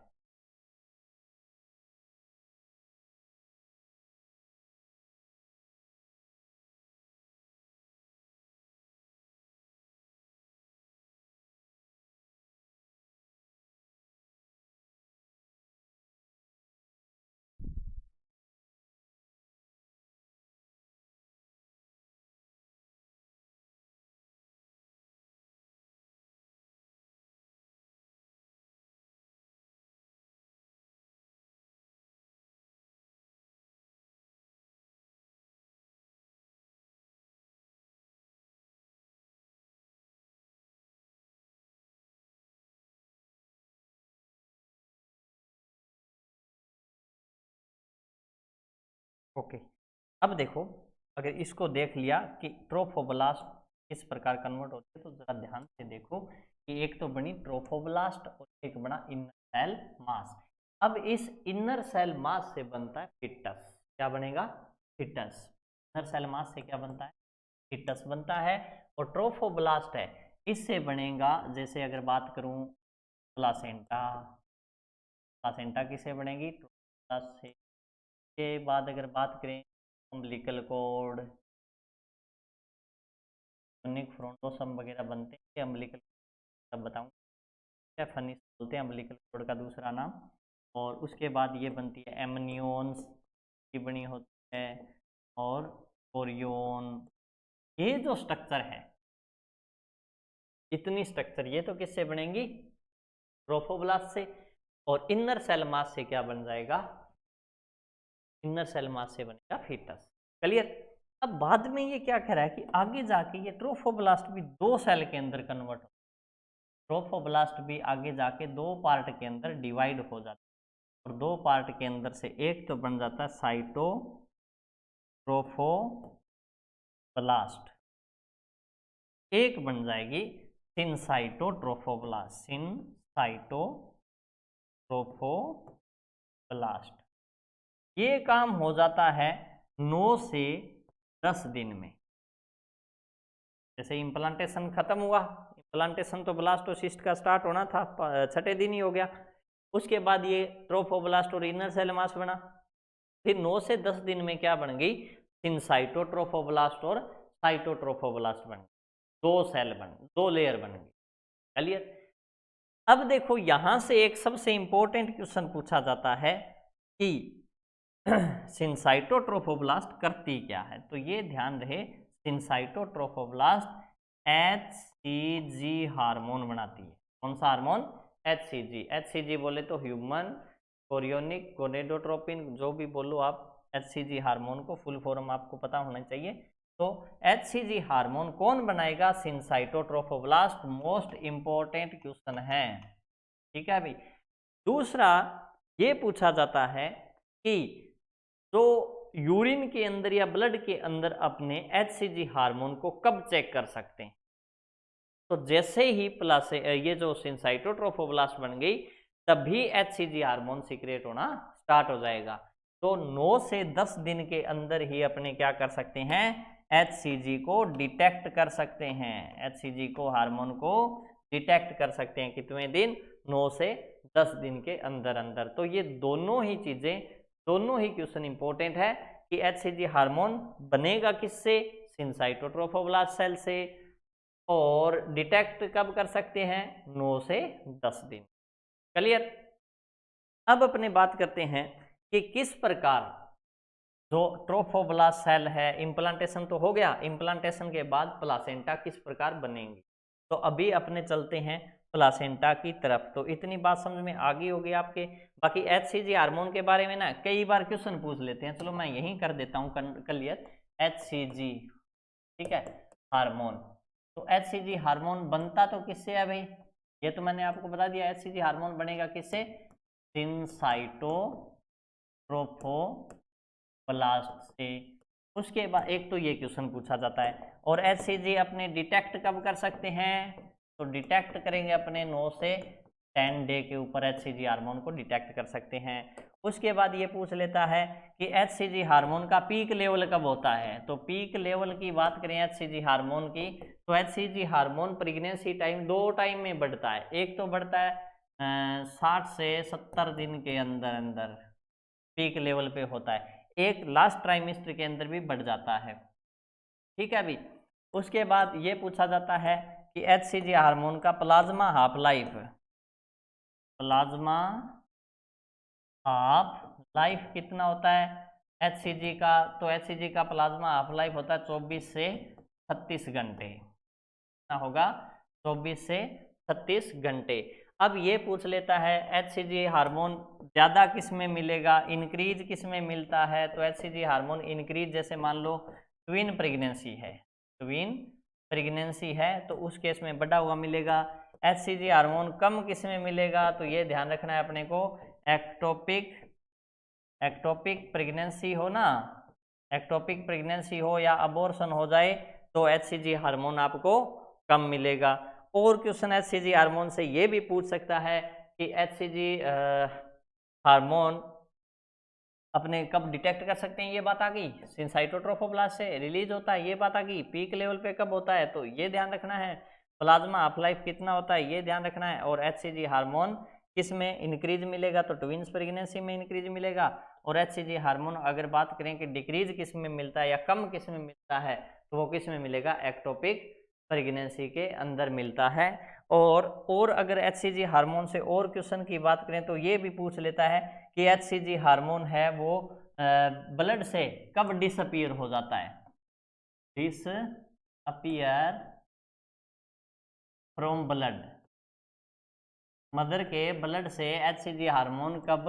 ओके, अब देखो, अगर इसको देख लिया कि ट्रोफोब्लास्ट किस प्रकार कन्वर्ट होते हैं, तो जरा ध्यान से देखो कि एक तो बनी ट्रोफोब्लास्ट और एक बड़ा इनर सेल मास। अब इस इनर सेल मास से बनता है फीटस। क्या बनेगा? फीटस। इनर सेल मास से क्या बनता है? फीटस बनता है। और ट्रोफोब्लास्ट है, इससे बनेगा, जैसे अगर बात करूं प्लासेंटा। प्लासेंटा किससे बनेगी? ट्रोफोब्लास्ट से। के बाद अगर बात करें अम्बिलिकल कॉर्ड, फ्रोंटोसम वगैरह बनते हैं अम्बिलिकल, तब बताऊँ क्या फनिस बोलते हैं अम्बिलिकल कॉर्ड का दूसरा नाम। और उसके बाद ये बनती है एमनियोन्स की बनी होती है, और कोरियोन। ये जो स्ट्रक्चर है, इतनी स्ट्रक्चर ये तो किससे बनेंगी? ट्रोफोब्लास्ट से। और इनर सेल मास से क्या बन जाएगा? इनर सेल मास से बनेगा फीटस। क्लियर? अब बाद में ये क्या कह रहा है कि आगे जाके ये ट्रोफोब्लास्ट भी 2 सेल के अंदर कन्वर्ट हो, ट्रोफोब्लास्ट भी आगे जाके 2 पार्ट के अंदर डिवाइड हो जाता है। और 2 पार्ट के अंदर से एक तो बन जाता है साइटोट्रोफोब्लास्ट, एक बन जाएगी सिनसाइटोट्रोफोब्लास्ट। सिनसाइटोट्रोफोब्लास्ट। ये काम हो जाता है 9 से 10 दिन में। जैसे इम्प्लांटेशन खत्म हुआ, इम्प्लांटेशन तो ब्लास्टोसिस्ट का स्टार्ट होना था, 6ठे दिन ही हो गया। उसके बाद ये ट्रोफोब्लास्ट और इनर सेल मास बना। फिर 9 से 10 दिन में क्या बन गई? सिनसाइटोट्रोफोब्लास्ट और साइटोट्रोफोब्लास्ट बन गई। 2 सेल बन, 2 लेयर बन गई। क्लियर? अब देखो यहां से एक सबसे इंपॉर्टेंट क्वेश्चन पूछा जाता है कि सिनसाइटोट्रोफोब्लास्ट करती क्या है? तो ये ध्यान रहे, सिनसाइटोट्रोफोब्लास्ट HCG हार्मोन बनाती है। कौन सा हार्मोन? HCG। HCG बोले तो ह्यूमन कोरियोनिक गोनेडोट्रोपिन, जो भी बोलो आप, HCG हार्मोन को फुल फॉर्म आपको पता होना चाहिए। तो HCG हार्मोन कौन बनाएगा? सिनसाइटोट्रोफोब्लास्ट। मोस्ट इंपॉर्टेंट क्वेश्चन है, ठीक है भाई। दूसरा ये पूछा जाता है कि तो यूरिन के अंदर या ब्लड के अंदर अपने HCG हार्मोन को कब चेक कर सकते हैं? तो जैसे ही प्लस ये जो सिनसाइटोट्रोफोब्लास्ट बन गई, तभी HCG हार्मोन सीक्रेट होना स्टार्ट हो जाएगा। तो 9 से 10 दिन के अंदर ही अपने क्या कर सकते हैं? HCG को डिटेक्ट कर सकते हैं। HCG को, हार्मोन को डिटेक्ट कर सकते हैं कितने दिन? 9 से 10 दिन के अंदर अंदर। तो ये दोनों ही चीजें, दोनों ही क्वेश्चन इंपॉर्टेंट है कि HCG हार्मोन बनेगा किससे? सिनसाइटोट्रोफोब्लास्ट सेल से। और डिटेक्ट कब कर सकते हैं? 9 से 10 दिन। क्लियर? अब अपने बात करते हैं कि किस प्रकार जो ट्रोफोब्लास्ट सेल है, इम्प्लांटेशन तो हो गया, इम्प्लांटेशन के बाद प्लासेंटा किस प्रकार बनेंगी। तो अभी अपने चलते हैं प्लासेंटा की तरफ। तो इतनी बात समझ में आ गई होगी आपके। बाकी HCG हार्मोन के बारे में ना कई बार क्वेश्चन पूछ लेते हैं, चलो मैं यही कर देता हूँ क्लियर। HCG, ठीक है, हार्मोन। तो HCG हार्मोन बनता तो किससे है भाई? ये तो मैंने आपको बता दिया, HCG हार्मोन बनेगा किससे? सिनसाइटोट्रोफोब्लास्ट से। उसके बाद एक तो ये क्वेश्चन पूछा जाता है। और HCG अपने डिटेक्ट कब कर सकते हैं? तो डिटेक्ट करेंगे अपने 9 से 10 डे के ऊपर HCG हार्मोन को डिटेक्ट कर सकते हैं। उसके बाद ये पूछ लेता है कि HCG हार्मोन का पीक लेवल कब होता है। तो पीक लेवल की बात करें HCG हार्मोन की, तो HCG hormone pregnancy time 2 time में बढ़ता है। एक तो बढ़ता है 60 से 70 दिन के अंदर अंदर पीक लेवल पे होता है, एक लास्ट ट्राइमेस्टर के अंदर भी बढ़ जाता है, ठीक है अभी। उसके बाद ये पूछा जाता है कि HCG हार्मोन का plasma half life, plasma half life कितना होता है HCG का? तो HCG का प्लाज्मा हाफ लाइफ होता है 24 से 36 घंटे। कितना होगा? 24 से 36 घंटे। अब ये पूछ लेता है HCG हार्मोन ज़्यादा किस में मिलेगा, इंक्रीज किस में मिलता है? तो HCG हार्मोन इंक्रीज, जैसे मान लो ट्विन प्रेगनेंसी है, ट्विन प्रेगनेंसी है तो उस केस में बढ़ा हुआ मिलेगा। HCG हार्मोन कम किस में मिलेगा? तो ये ध्यान रखना है अपने को, एक्टोपिक प्रेगनेंसी हो ना, एक्टोपिक प्रेगनेंसी हो या अबॉर्शन हो जाए तो HCG हार्मोन आपको कम मिलेगा। और क्वेश्चन HCG हार्मोन से ये भी पूछ सकता है कि HCG हार्मोन अपने कब डिटेक्ट कर सकते हैं, ये बात आ गई। सिनसाइटोट्रोफोब्लास्ट से रिलीज होता है, ये बात आ गई। पीक लेवल पे कब होता है, तो ये ध्यान रखना है। प्लाज्मा हाफ लाइफ कितना होता है, ये ध्यान रखना है। और HCG हार्मोन किस में इंक्रीज मिलेगा, तो ट्विंस प्रेगनेंसी में इंक्रीज मिलेगा। और HCG हार्मोन अगर बात करें कि डिक्रीज किस में मिलता है या कम किस में मिलता है, तो वो किस में मिलेगा, एक्टोपिक प्रेगनेंसी के अंदर मिलता है। और अगर HCG हार्मोन से और क्वेश्चन की बात करें तो ये भी पूछ लेता है कि HCG हार्मोन है वो ब्लड से कब डिसअपीयर हो जाता है, डिसअपीयर फ्रॉम ब्लड, मदर के ब्लड से HCG हार्मोन कब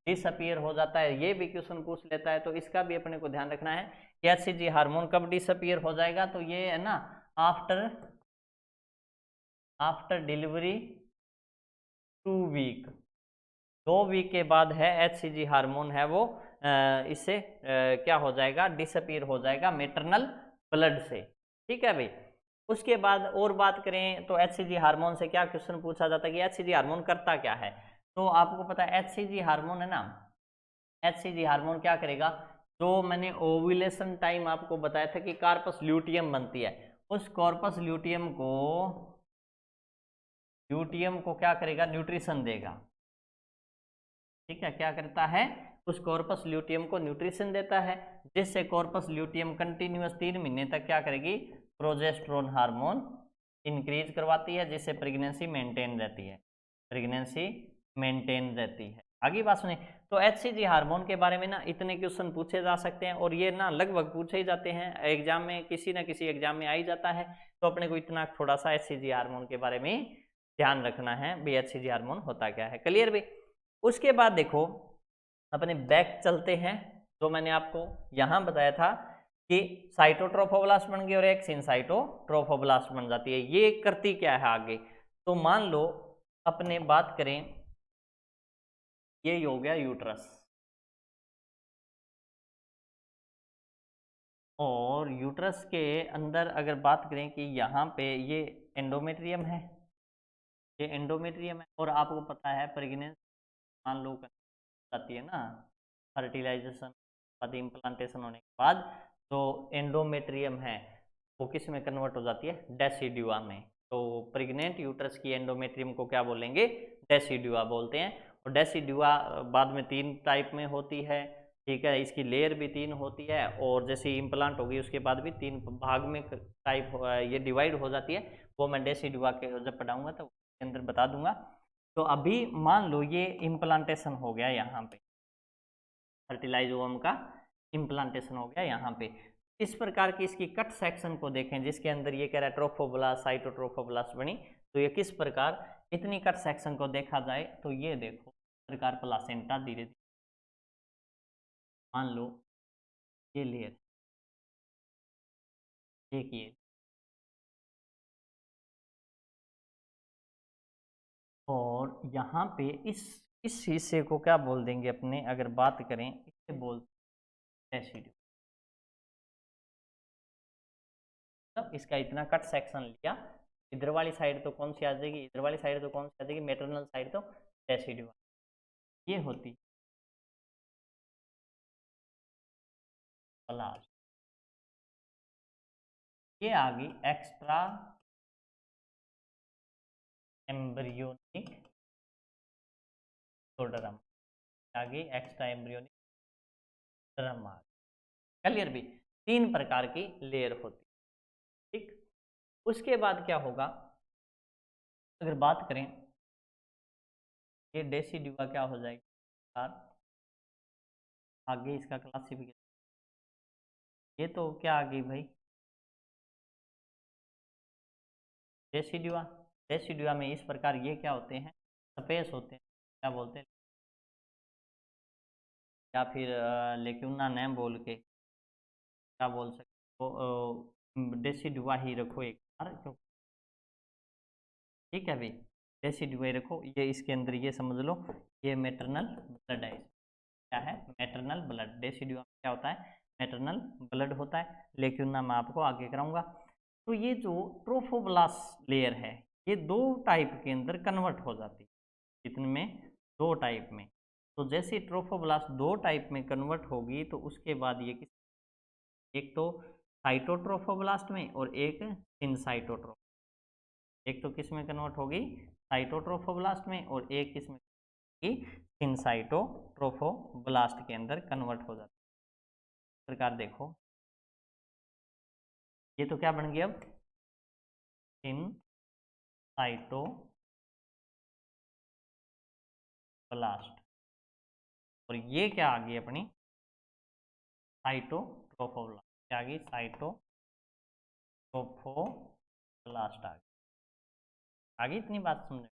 डिसअपीयर हो जाता है, ये भी क्वेश्चन पूछ लेता है। तो इसका भी अपने को ध्यान रखना है कि HCG हार्मोन कब डिसअपीयर हो जाएगा, तो ये है ना आफ्टर डिलीवरी 2 वीक, 2 वीक के बाद है HCG हार्मोन है वो इससे क्या हो जाएगा, डिसअपीयर हो जाएगा मेटरनल ब्लड से। ठीक है भाई। उसके बाद और बात करें तो HCG हार्मोन से क्या क्वेश्चन पूछा जाता है कि HCG हार्मोन करता क्या है। तो आपको पता है HCG हार्मोन है ना, HCG हार्मोन क्या करेगा, जो मैंने ओव्यूलेशन टाइम आपको बताया था कि कार्पस ल्यूटियम बनती है, उस कॉर्पस ल्यूटियम को क्या करेगा, न्यूट्रिशन देगा। ठीक है, क्या करता है, उस कॉर्पस ल्यूटियम को न्यूट्रिशन देता है, जिससे कॉर्पस ल्यूटियम कंटिन्यूअस 3 महीने तक क्या करेगी, प्रोजेस्टेरोन हार्मोन इंक्रीज करवाती है, जिससे प्रेगनेंसी मेंटेन रहती है, प्रेगनेंसी मेंटेन रहती है। आगे बात सुनिए। तो HCG हार्मोन के बारे में ना इतने क्वेश्चन पूछे जा सकते हैं, और ये ना लगभग पूछे ही जाते हैं एग्जाम में, किसी ना किसी एग्जाम में आ ही जाता है। तो अपने को इतना थोड़ा सा HCG हार्मोन के बारे में ध्यान रखना है भी, HCG हार्मोन होता क्या है। क्लियर भी। उसके बाद देखो अपने बैक चलते हैं, जो मैंने आपको यहां बताया था कि साइटोट्रोफोब्लास्ट बन गई और एक सिनसाइटोट्रोफोब्लास्ट बन जाती है। ये करती क्या है आगे, तो मान लो अपने बात करें, ये हो गया यूट्रस, और यूट्रस के अंदर अगर बात करें कि यहाँ पे ये एंडोमेट्रियम है, ये एंडोमेट्रियम है। और आपको पता है प्रेगनेंसी मान लो जाती है ना, फर्टिलाइजेशन बाद इम्प्लांटेशन होने के बाद, तो एंडोमेट्रियम है वो किस में कन्वर्ट हो जाती है, डेसिडुआ में। तो प्रेग्नेंट यूट्रस की एंडोमेट्रियम को क्या बोलेंगे, डेसिडुआ बोलते हैं। और डेसिडुआ बाद में 3 टाइप में होती है। ठीक है, इसकी लेयर भी 3 होती है, और जैसे इम्प्लांट होगी उसके बाद भी 3 भाग में टाइप ये डिवाइड हो जाती है। वो मैं डेसिडुआ के जब पढ़ाऊंगा तो उसके अंदर बता दूंगा। तो अभी मान लो ये इम्प्लांटेशन हो गया यहाँ पे, फर्टिलाइज ओवम का इम्प्लांटेशन हो गया यहाँ पे। इस प्रकार की इसकी कट सेक्शन को देखें, जिसके अंदर ये कह रहा है ट्रोफोब्लास्ट साइटोट्रोफोब्लास्ट बनी, तो ये किस प्रकार इतनी कट सेक्शन को देखा जाए, तो ये देखो प्रकार प्लासेंटा धीरे धीरे मान लो ये लेयर देखिए, और यहाँ पे इस हिस्से को क्या बोल देंगे अपने, अगर बात करें इसे बोलते हैं रेसिड्यू। मतलब इसका इतना कट सेक्शन लिया, इधर वाली साइड तो कौन सी आ जाएगी, इधर वाली साइड तो कौन सी आ जाएगी, मेटरनल साइड तो रेसिड्यू ये होती प्लास्ट। ये आ गई एक्स्ट्रा एम्ब्रियोनिक ड्रम, आ गई एक्स्ट्रा एम्ब्रियोनिक ड्रम। क्लियर भी, 3 प्रकार की लेयर होती। ठीक, उसके बाद क्या होगा, अगर बात करें ये डेसिड्यूआ क्या हो जाएगा, आगे इसका क्लासिफिकेशन, ये तो क्या आ गई भाई डेसिड्यूआ। डेसिड्यूआ में इस प्रकार ये क्या होते हैं, स्पेस होते हैं, क्या बोलते हैं, या फिर लेक्यूना नेम बोल के क्या बोल सकते हो, डेसिड्यूआ ही रखो एक बार। ठीक है भाई, डेसिड्यूआ ही रखो, ये इसके अंदर ये समझ लो ये मेटरनल ब्लड है, क्या है, मेटरनल ब्लड। डेसिड्यूआ में क्या होता है, मेटरनल ब्लड होता है। लेक्यूना मैं आपको आगे कराऊंगा। तो ये जो ट्रोफोब्लास्ट लेयर है, ये 2 टाइप के अंदर कन्वर्ट हो जाती है। कितने में, 2 टाइप में। तो जैसे ट्रोफोब्लास्ट 2 टाइप में कन्वर्ट होगी तो उसके बाद ये किस, एक तो साइटोट्रोफोब्लास्ट में और एक सिनसाइटोट्रोफ, एक तो किस में कन्वर्ट होगी, साइटोट्रोफोब्लास्ट में, और एक किस में होगी, सिनसाइटोट्रोफोब्लास्ट के अंदर कन्वर्ट हो जाती है। इस प्रकार देखो ये तो क्या बन गया अब, सिनसाइटोब्लास्ट, और ये क्या आ गई अपनी, साइटोट्रोफोब्लास्ट, क्या आ गई, साइटोट्रोफोब्लास्ट आ गई। आगे इतनी बात समझे।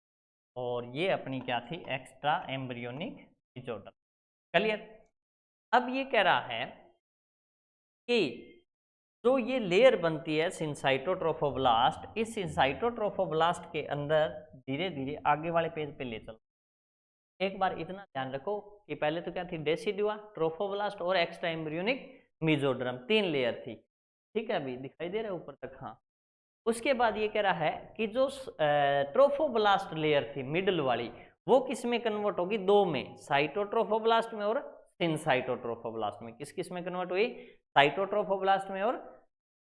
और ये अपनी क्या थी, एक्स्ट्रा एम्ब्रियोनिक डिसऑर्डर। क्लियर। अब ये कह रहा है कि जो ये लेयर बनती है सिनसाइटोट्रोफोब्लास्ट, इस सिनसाइटोट्रोफोब्लास्ट के अंदर धीरे धीरे आगे वाले पेज पे ले चलो। एक बार इतना ध्यान रखो कि पहले तो क्या थी, डेसिडुआ, ट्रोफोब्लास्ट और एक्स्ट्रा एम्ब्रियोनिक मेसोडर्म, 3 लेयर थी। ठीक है, अभी दिखाई दे रहा है ऊपर तक, हाँ। उसके बाद ये कह रहा है कि जो ट्रोफोब्लास्ट लेयर थी मिडल वाली, वो किस में कन्वर्ट होगी, 2 में, साइटोट्रोफोब्लास्ट में और सिनसाइटोट्रोफोब्लास्ट में। किस किस में कन्वर्ट हुई, साइटोट्रोफोब्लास्ट में और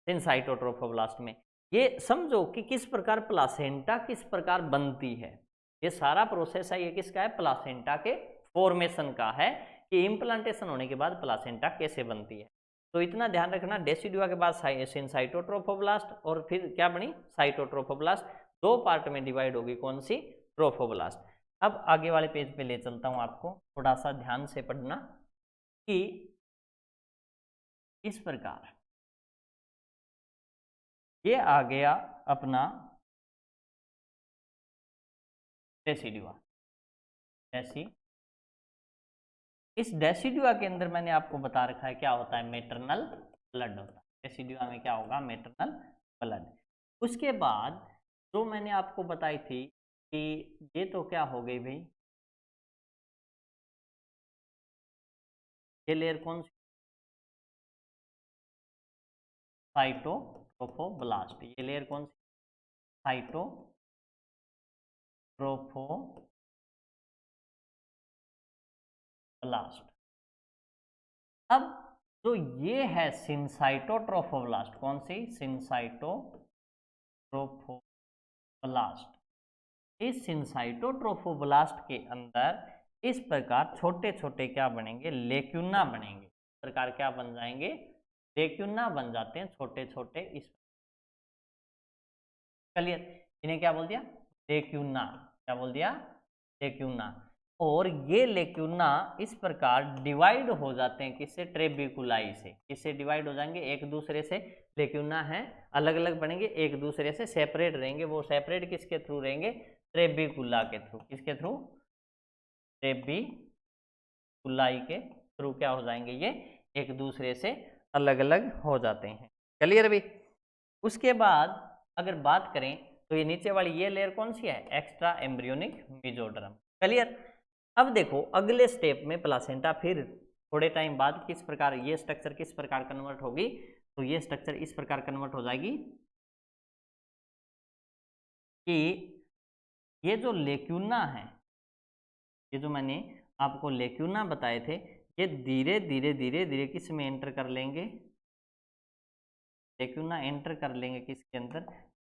सिनसाइटोट्रोफोब्लास्ट में। ये समझो कि किस प्रकार प्लासेंटा किस प्रकार बनती है। ये सारा प्रोसेस है, ये किसका है, प्लासेंटा के फॉर्मेशन का है, कि इम्प्लांटेशन होने के बाद प्लासेंटा कैसे बनती है। तो इतना ध्यान रखना, डेसिडुआ के बाद सिनसाइटोट्रोफोब्लास्ट और फिर क्या बनी, साइटोट्रोफोब्लास्ट। 2 पार्ट में डिवाइड होगी कौन सी, ट्रोफोब्लास्ट। अब आगे वाले पेज पे ले चलता हूं आपको, थोड़ा सा ध्यान से पढ़ना कि इस प्रकार ये आ गया अपना डेसिडुआ। इस डेसिडुआ के अंदर मैंने आपको बता रखा है क्या होता है, मेटरनल ब्लड होता है। डेसिडुआ में क्या होगा, मेटरनल ब्लड। उसके बाद जो मैंने आपको बताई थी कि ये तो क्या हो गई भाई, ये लेयर कौन सी, साइटोट्रोफोब्लास्ट। ये लेयर कौन सी, साइटोट्रोफोब्लास्ट। अब जो ये है सिनसाइटोट्रोफोब्लास्ट, कौन सी, सिनसाइटोट्रोफोब्लास्ट। इस सिनसाइटोट्रोफोब्लास्ट के अंदर इस प्रकार छोटे छोटे क्या बनेंगे, लेक्यूना बनेंगे। इस प्रकार क्या बन जाएंगे, लेक्यूना बन जाते हैं छोटे छोटे। इस क्लियर, इन्हें क्या बोल दिया, लेक्यूना। क्या बोल दिया, लेक्यूना। और ये लेक्यूना इस प्रकार डिवाइड हो जाते हैं किससे, ट्रेबिकुलाई से। किससे डिवाइड हो जाएंगे, एक दूसरे से। लेक्यूना है अलग अलग बनेंगे, एक दूसरे से सेपरेट रहेंगे। वो सेपरेट किसके थ्रू रहेंगे, ट्रेबिकुला के थ्रू। किसके थ्रू, ट्रेबिकुलाई के थ्रू क्या हो जाएंगे, ये एक दूसरे से अलग अलग हो जाते हैं। क्लियर भी। उसके बाद अगर बात करें तो ये नीचे वाली ये लेयर कौन सी है, एक्स्ट्रा एम्ब्रियोनिक मेसोडर्म। क्लियर। अब देखो अगले स्टेप में प्लासेंटा फिर थोड़े टाइम बाद किस प्रकार, ये स्ट्रक्चर किस प्रकार कन्वर्ट होगी, तो ये स्ट्रक्चर इस प्रकार कन्वर्ट हो जाएगी कि ये जो लेक्यूना है, ये जो मैंने आपको लेक्यूना बताए थे, ये धीरे धीरे धीरे धीरे किस में एंटर कर लेंगे, लेक्यूना एंटर कर लेंगे किसके अंदर,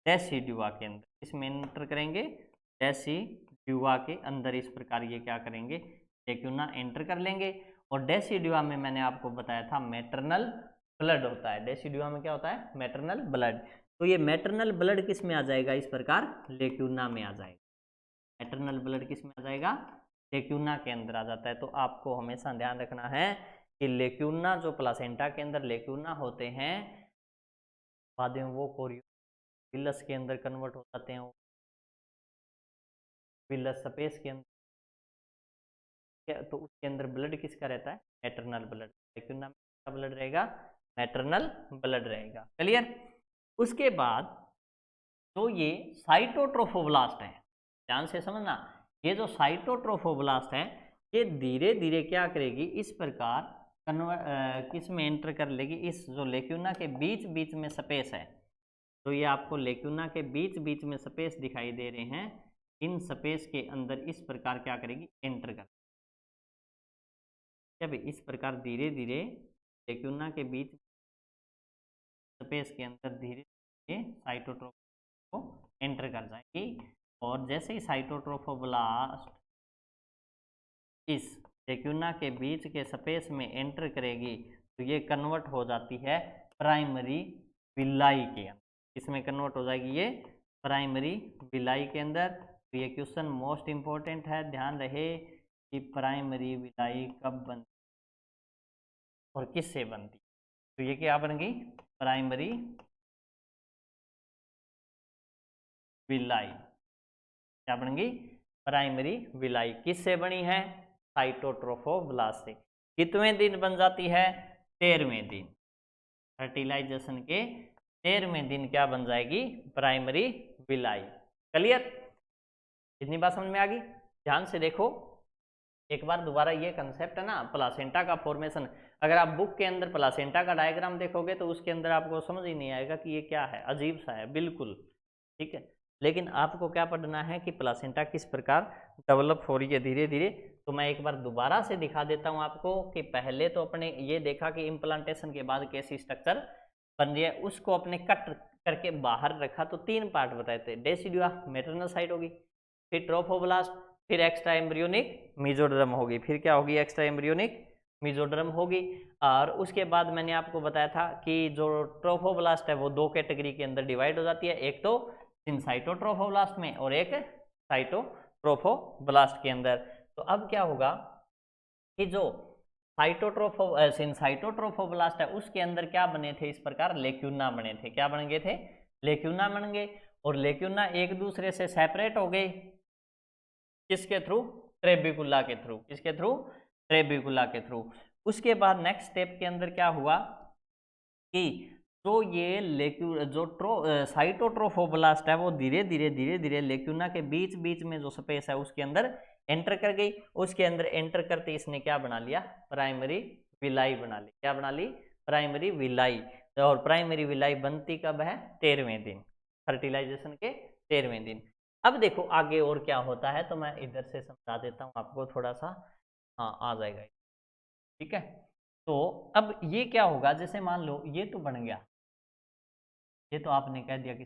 डेसिडुआ के अंदर। किसमें एंटर करेंगे, डेसिडुआ के अंदर। इस प्रकार ये क्या करेंगे, लेक्यूना एंटर कर लेंगे। और डेसिडुआ में मैंने आपको बताया था मैटरनल ब्लड होता है। डेसिडुआ में क्या होता है, मैटरनल ब्लड। तो ये मैटरनल ब्लड किस में आ जाएगा, इस प्रकार लेक्यूना में आ जाएगा। मैटरनल ब्लड किस में आ जाएगा, लेक्यूना के अंदर आ जाता है। तो आपको हमेशा ध्यान रखना है कि लेक्यूना, जो प्लासेंटा के अंदर लेक्यूना होते हैं, बाद में वो कोरियोविलस के अंदर कन्वर्ट हो जाते हैं, विलस स्पेस के अंदर। तो उसके अंदर ब्लड किसका रहता है, मैटरनल ब्लड। लेक्यूना में किसका ब्लड रहेगा, मैटरनल ब्लड रहेगा। क्लियर। उसके बाद तो ये साइटोट्रोफोब्लास्ट है, ध्यान से समझना। ये जो साइटोट्रोफोब्लास्ट है, ये धीरे धीरे क्या करेगी, इस प्रकार किस में एंटर कर लेगी, इस जो लेक्यूना के बीच बीच में स्पेस है। तो ये आपको लेक्यूना के बीच बीच में स्पेस दिखाई दे रहे हैं, इन स्पेस के अंदर इस प्रकार क्या करेगी, एंटर कर। जब इस प्रकार धीरे धीरे लेक्यूना के बीच स्पेस के अंदर धीरे धीरे साइटोट्रोफ को एंटर कर जाएगी, और जैसे ही साइटोट्रोफोब्लास्ट इस लेक्यूना के बीच के स्पेस में एंटर करेगी तो ये कन्वर्ट हो जाती है प्राइमरी विलाई के अंदर। इसमें कन्वर्ट हो जाएगी ये प्राइमरी विलाई के अंदर। तो ये क्वेश्चन मोस्ट इंपॉर्टेंट है, ध्यान रहे कि प्राइमरी विलाई कब बनती और किससे बनती। तो ये क्या बन गई, प्राइमरी विलाई। क्या बन गई, प्राइमरी विलाई। किससे बनी है, साइटोट्रोफोब्लास्ट से। कितवें दिन बन जाती है, 13वें दिन। फर्टिलाइजेशन के 13वें दिन क्या बन जाएगी, प्राइमरी विलाई। क्लियर, इतनी बात समझ में आ गई। ध्यान से देखो एक बार दोबारा, ये कंसेप्ट है ना प्लासेंटा का फॉर्मेशन। अगर आप बुक के अंदर प्लासेंटा का डायग्राम देखोगे तो उसके अंदर आपको समझ ही नहीं आएगा कि ये क्या है, अजीब सा है बिल्कुल, ठीक है। लेकिन आपको क्या पढ़ना है कि प्लासेंटा किस प्रकार डेवलप हो रही है धीरे धीरे। तो मैं एक बार दोबारा से दिखा देता हूं आपको कि पहले तो अपने ये देखा कि इम्प्लांटेशन के बाद कैसी स्ट्रक्चर बन रही है, उसको अपने कट करके बाहर रखा तो 3 पार्ट बताए थे। डेसिडुआ मैटरनल साइड होगी, फिर ट्रोफोब्लास्ट, फिर एक्स्ट्रा एम्ब्रियोनिक मेसोडर्म होगी, फिर क्या होगी, एक्स्ट्रा एम्ब्रियोनिक मेसोडर्म होगी। और उसके बाद मैंने आपको बताया था कि जो ट्रोफोब्लास्ट है वो 2 कैटेगरी के अंदर डिवाइड हो जाती है, एक तो सिनसाइटोट्रोफोब्लास्ट में और एक साइटोट्रोफोब्लास्ट के अंदर। तो अब क्या होगा कि जो सिनसाइटोट्रोफोब्लास्ट है उसके अंदर क्या बने थे, इस प्रकार लेक्यूना बने थे। क्या बन गए थे, लेक्यूना बन गए। और लेक्यूना एक दूसरे से सेपरेट हो गए, किसके थ्रू, ट्रेबिकुला के थ्रू। किसके थ्रू, ट्रेबिकुला के थ्रू। उसके बाद नेक्स्ट स्टेप के अंदर क्या हुआ कि तो ये साइटोट्रोफोब्लास्ट है वो धीरे धीरे लेक्यूना के बीच बीच में जो स्पेस है उसके अंदर एंटर कर गई। उसके अंदर एंटर करते इसने क्या बना लिया, प्राइमरी विलाई बना ली। क्या बना ली, प्राइमरी विलाई। और प्राइमरी विलाई बनती कब है, 13वें दिन, फर्टिलाइजेशन के 13वें दिन। अब देखो आगे और क्या होता है, तो मैं इधर से समझा देता हूँ आपको थोड़ा सा, हाँ आ जाएगा, ठीक है। तो अब ये क्या होगा, जैसे मान लो ये तो बन गया, ये तो आपने कह दिया कि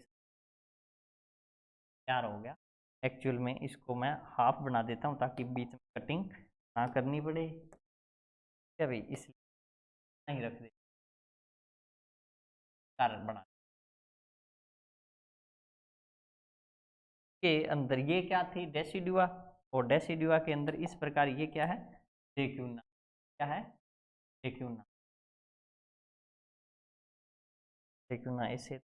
तैयार हो गया। एक्चुअल में इसको मैं हाफ बना देता हूँ ताकि बीच में कटिंग ना करनी पड़े। क्या भाई, इसलिए नहीं रख दे, कारण बना के अंदर ये क्या थी, डेसिडुआ। और डेसिडुआ के अंदर इस प्रकार ये क्या है, लेक्यूना। क्या है, लेक्यूना। लेक्यूना इसे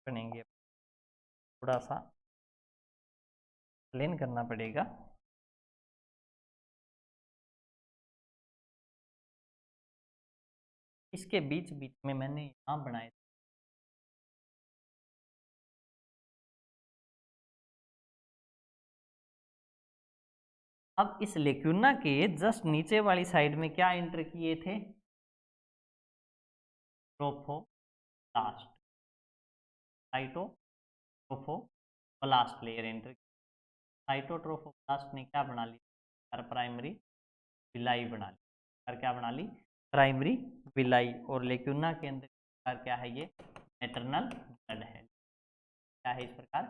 बनेंगे, थोड़ा सा प्लेन करना पड़ेगा। इसके बीच बीच में मैंने यहाँ बनाए, अब इस लेक्यूना के जस्ट नीचे वाली साइड में क्या एंटर किए थे, trophoblast, cytotrophoblast layer enter. Cytotrophoblast ने क्या बना ली, प्राइमरी विलाई बना ली। और क्या बना ली, प्राइमरी विलाई। और लेक्यूना के अंदर क्या है, ये मैटरनल ब्लड है। क्या है इस प्रकार,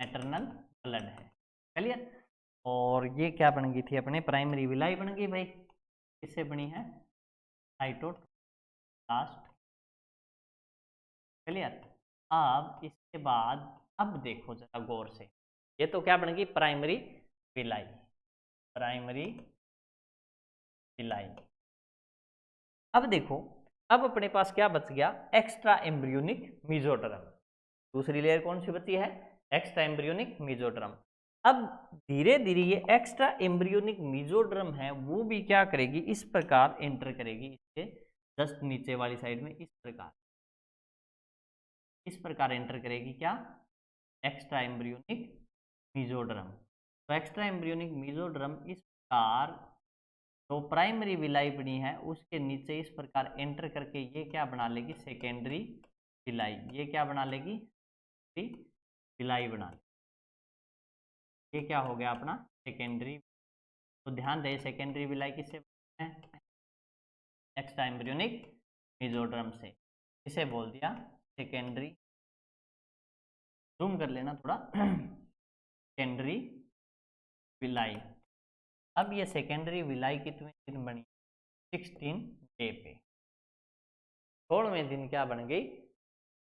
मैटरनल ब्लड है। क्लियर। और ये क्या बन गई थी, अपने प्राइमरी विलाई बन गई भाई। किससे बनी है, साइटोप्लास्ट। क्लियर। अब इसके बाद अब देखो जरा गौर से, ये तो क्या बन गई, प्राइमरी विलाई, प्राइमरी विलाई। अब देखो, अब अपने पास क्या बच गया, एक्स्ट्रा एम्ब्रियोनिक मेसोडर्म। दूसरी लेयर कौन सी बची है, एक्स्ट्रा एम्ब्रियोनिक मेसोडर्म। अब धीरे धीरे ये एक्स्ट्रा एम्ब्रियोनिक मेसोडर्म है वो भी क्या करेगी, इस प्रकार एंटर करेगी, इसके जस्ट नीचे वाली साइड में इस प्रकार एंटर करेगी। क्या, एक्स्ट्रा एम्ब्रियोनिक मेसोडर्म। तो एक्स्ट्रा एम्ब्रियोनिक मेसोडर्म इस प्रकार तो प्राइमरी विलाई बनी है उसके नीचे इस प्रकार एंटर करके ये क्या बना लेगी, सेकेंडरी विलाई। ये क्या बना लेगी, विलाई बना लेगी। ये क्या हो गया अपना सेकेंडरी। तो ध्यान दें सेकेंडरी विलाई किससे बनता है? एक्स्ट्रा एम्ब्रियोनिक मेसोडर्म से। इसे बोल दिया सेकेंडरी, जूम कर लेना थोड़ा, सेकेंडरी विलाई। अब ये सेकेंडरी विलाई कितने दिन बनी? 16 डे पे। 16वें दिन क्या बन गई?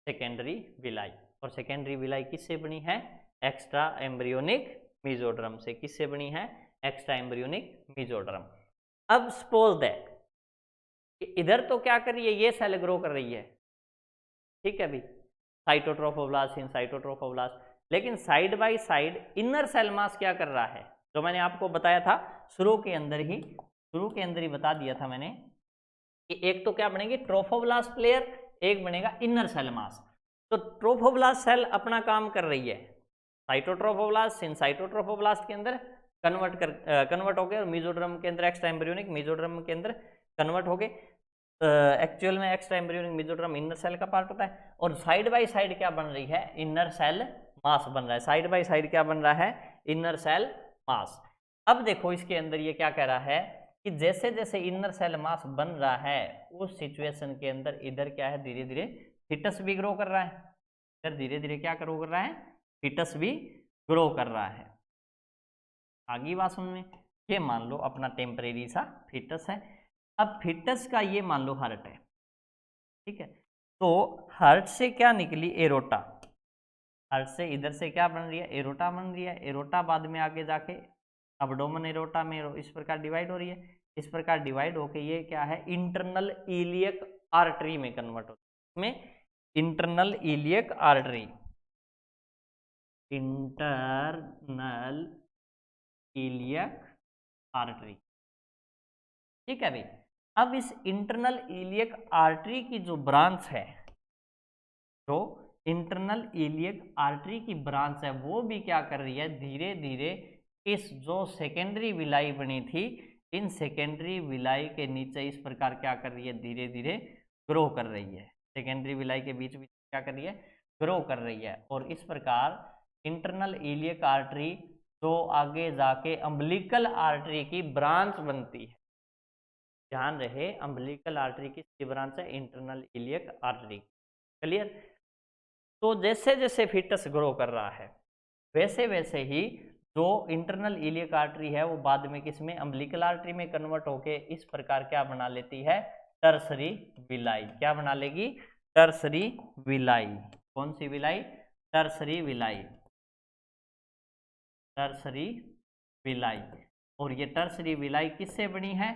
Secondary villi. और सेकेंडरी विलाई किससे बनी है? एक्स्ट्रा एम्ब्रियोनिक मेसोडर्म से। किससे बनी है? Extra embryonic mesoderm. अब सपोज दैट इधर तो क्या कर रही है? ये सेल ग्रो कर रही है, ठीक है भी, साइटोट्रोफोब्लास्ट इन साइटोट्रोफोब्लास्ट। लेकिन side by side inner cell mass क्या कर रहा है? जो मैंने आपको बताया था शुरू के अंदर ही बता दिया था मैंने कि एक तो क्या बनेगी ट्रोफोब्लास्ट लेयर, एक बनेगा इनर सेल मास। तो ट्रोफोब्लास्ट सेल अपना काम कर रही है, साइटोट्रोफोब्लास्ट इन साइटोट्रोफोब्लास्ट के अंदर कन्वर्ट हो गए, और मेसोडर्म के अंदर एक्स्ट्रा एम्ब्रियोनिक मेसोडर्म के अंदर कन्वर्ट हो गए। एक्चुअल में extra embryonic mesoderm inner cell का पार्ट होता है। और साइड बाय साइड क्या बन रही है? इनर सेल मास बन रहा है। साइड बाय साइड क्या बन रहा है? Inner cell mass. अब देखो इसके अंदर ये क्या कह रहा है कि जैसे जैसे इनर सेल मास बन रहा है उस सिचुएशन के अंदर इधर क्या है? धीरे धीरे फिटस भी ग्रो कर रहा है। इधर धीरे धीरे क्या ग्रो कर रहा है? फिटस भी ग्रो कर रहा है। आगे बात समझ में? ये मान लो अपना टेम्परेरी सा फिटस है। अब फिटस का ये मान लो हार्ट है, ठीक है। तो हार्ट से क्या निकली? एरोटा। हार्ट से इधर से क्या बन रही है? एरोटा बन रही है। एरोटा बाद में आगे जाके अब्डोमेन एरोटा में इस प्रकार डिवाइड हो रही है। इस प्रकार डिवाइड होके ये क्या है? इंटरनल इलियक आर्टरी में कन्वर्ट होती है। इसमें internal iliac artery, internal iliac artery, ठीक है भाई। अब इस इंटरनल इलियक आर्टरी की जो ब्रांच है, जो इंटरनल इलियक आर्टरी की ब्रांच है, वो भी क्या कर रही है? धीरे धीरे इस जो सेकेंडरी विलाई बनी थी, इन सेकेंडरी विलाई के नीचे इस प्रकार क्या कर रही है? धीरे धीरे ग्रो कर रही है। सेकेंडरी विलाई के बीच बीच क्या कर रही है? ग्रो कर रही है। और इस प्रकार इंटरनल इलियक आर्टरी जो आगे जाके अम्बिलिकल आर्टरी की ब्रांच बनती है। ध्यान रहे अम्बिलिकल आर्टरी की ब्रांच है इंटरनल इलियक आर्टरी। क्लियर? तो जैसे जैसे फिटस ग्रो कर रहा है वैसे वैसे ही जो इंटरनल इलियक आर्टरी है वो बाद में किसमें? अम्बिलिकल आर्टरी में कन्वर्ट होके इस प्रकार क्या बना लेती है? Tertiary villi. क्या बना लेगी? Tertiary villi. कौन सी विलाई? Tertiary villi. Tertiary villi. और ये टर्सरी विलाई किससे बनी है?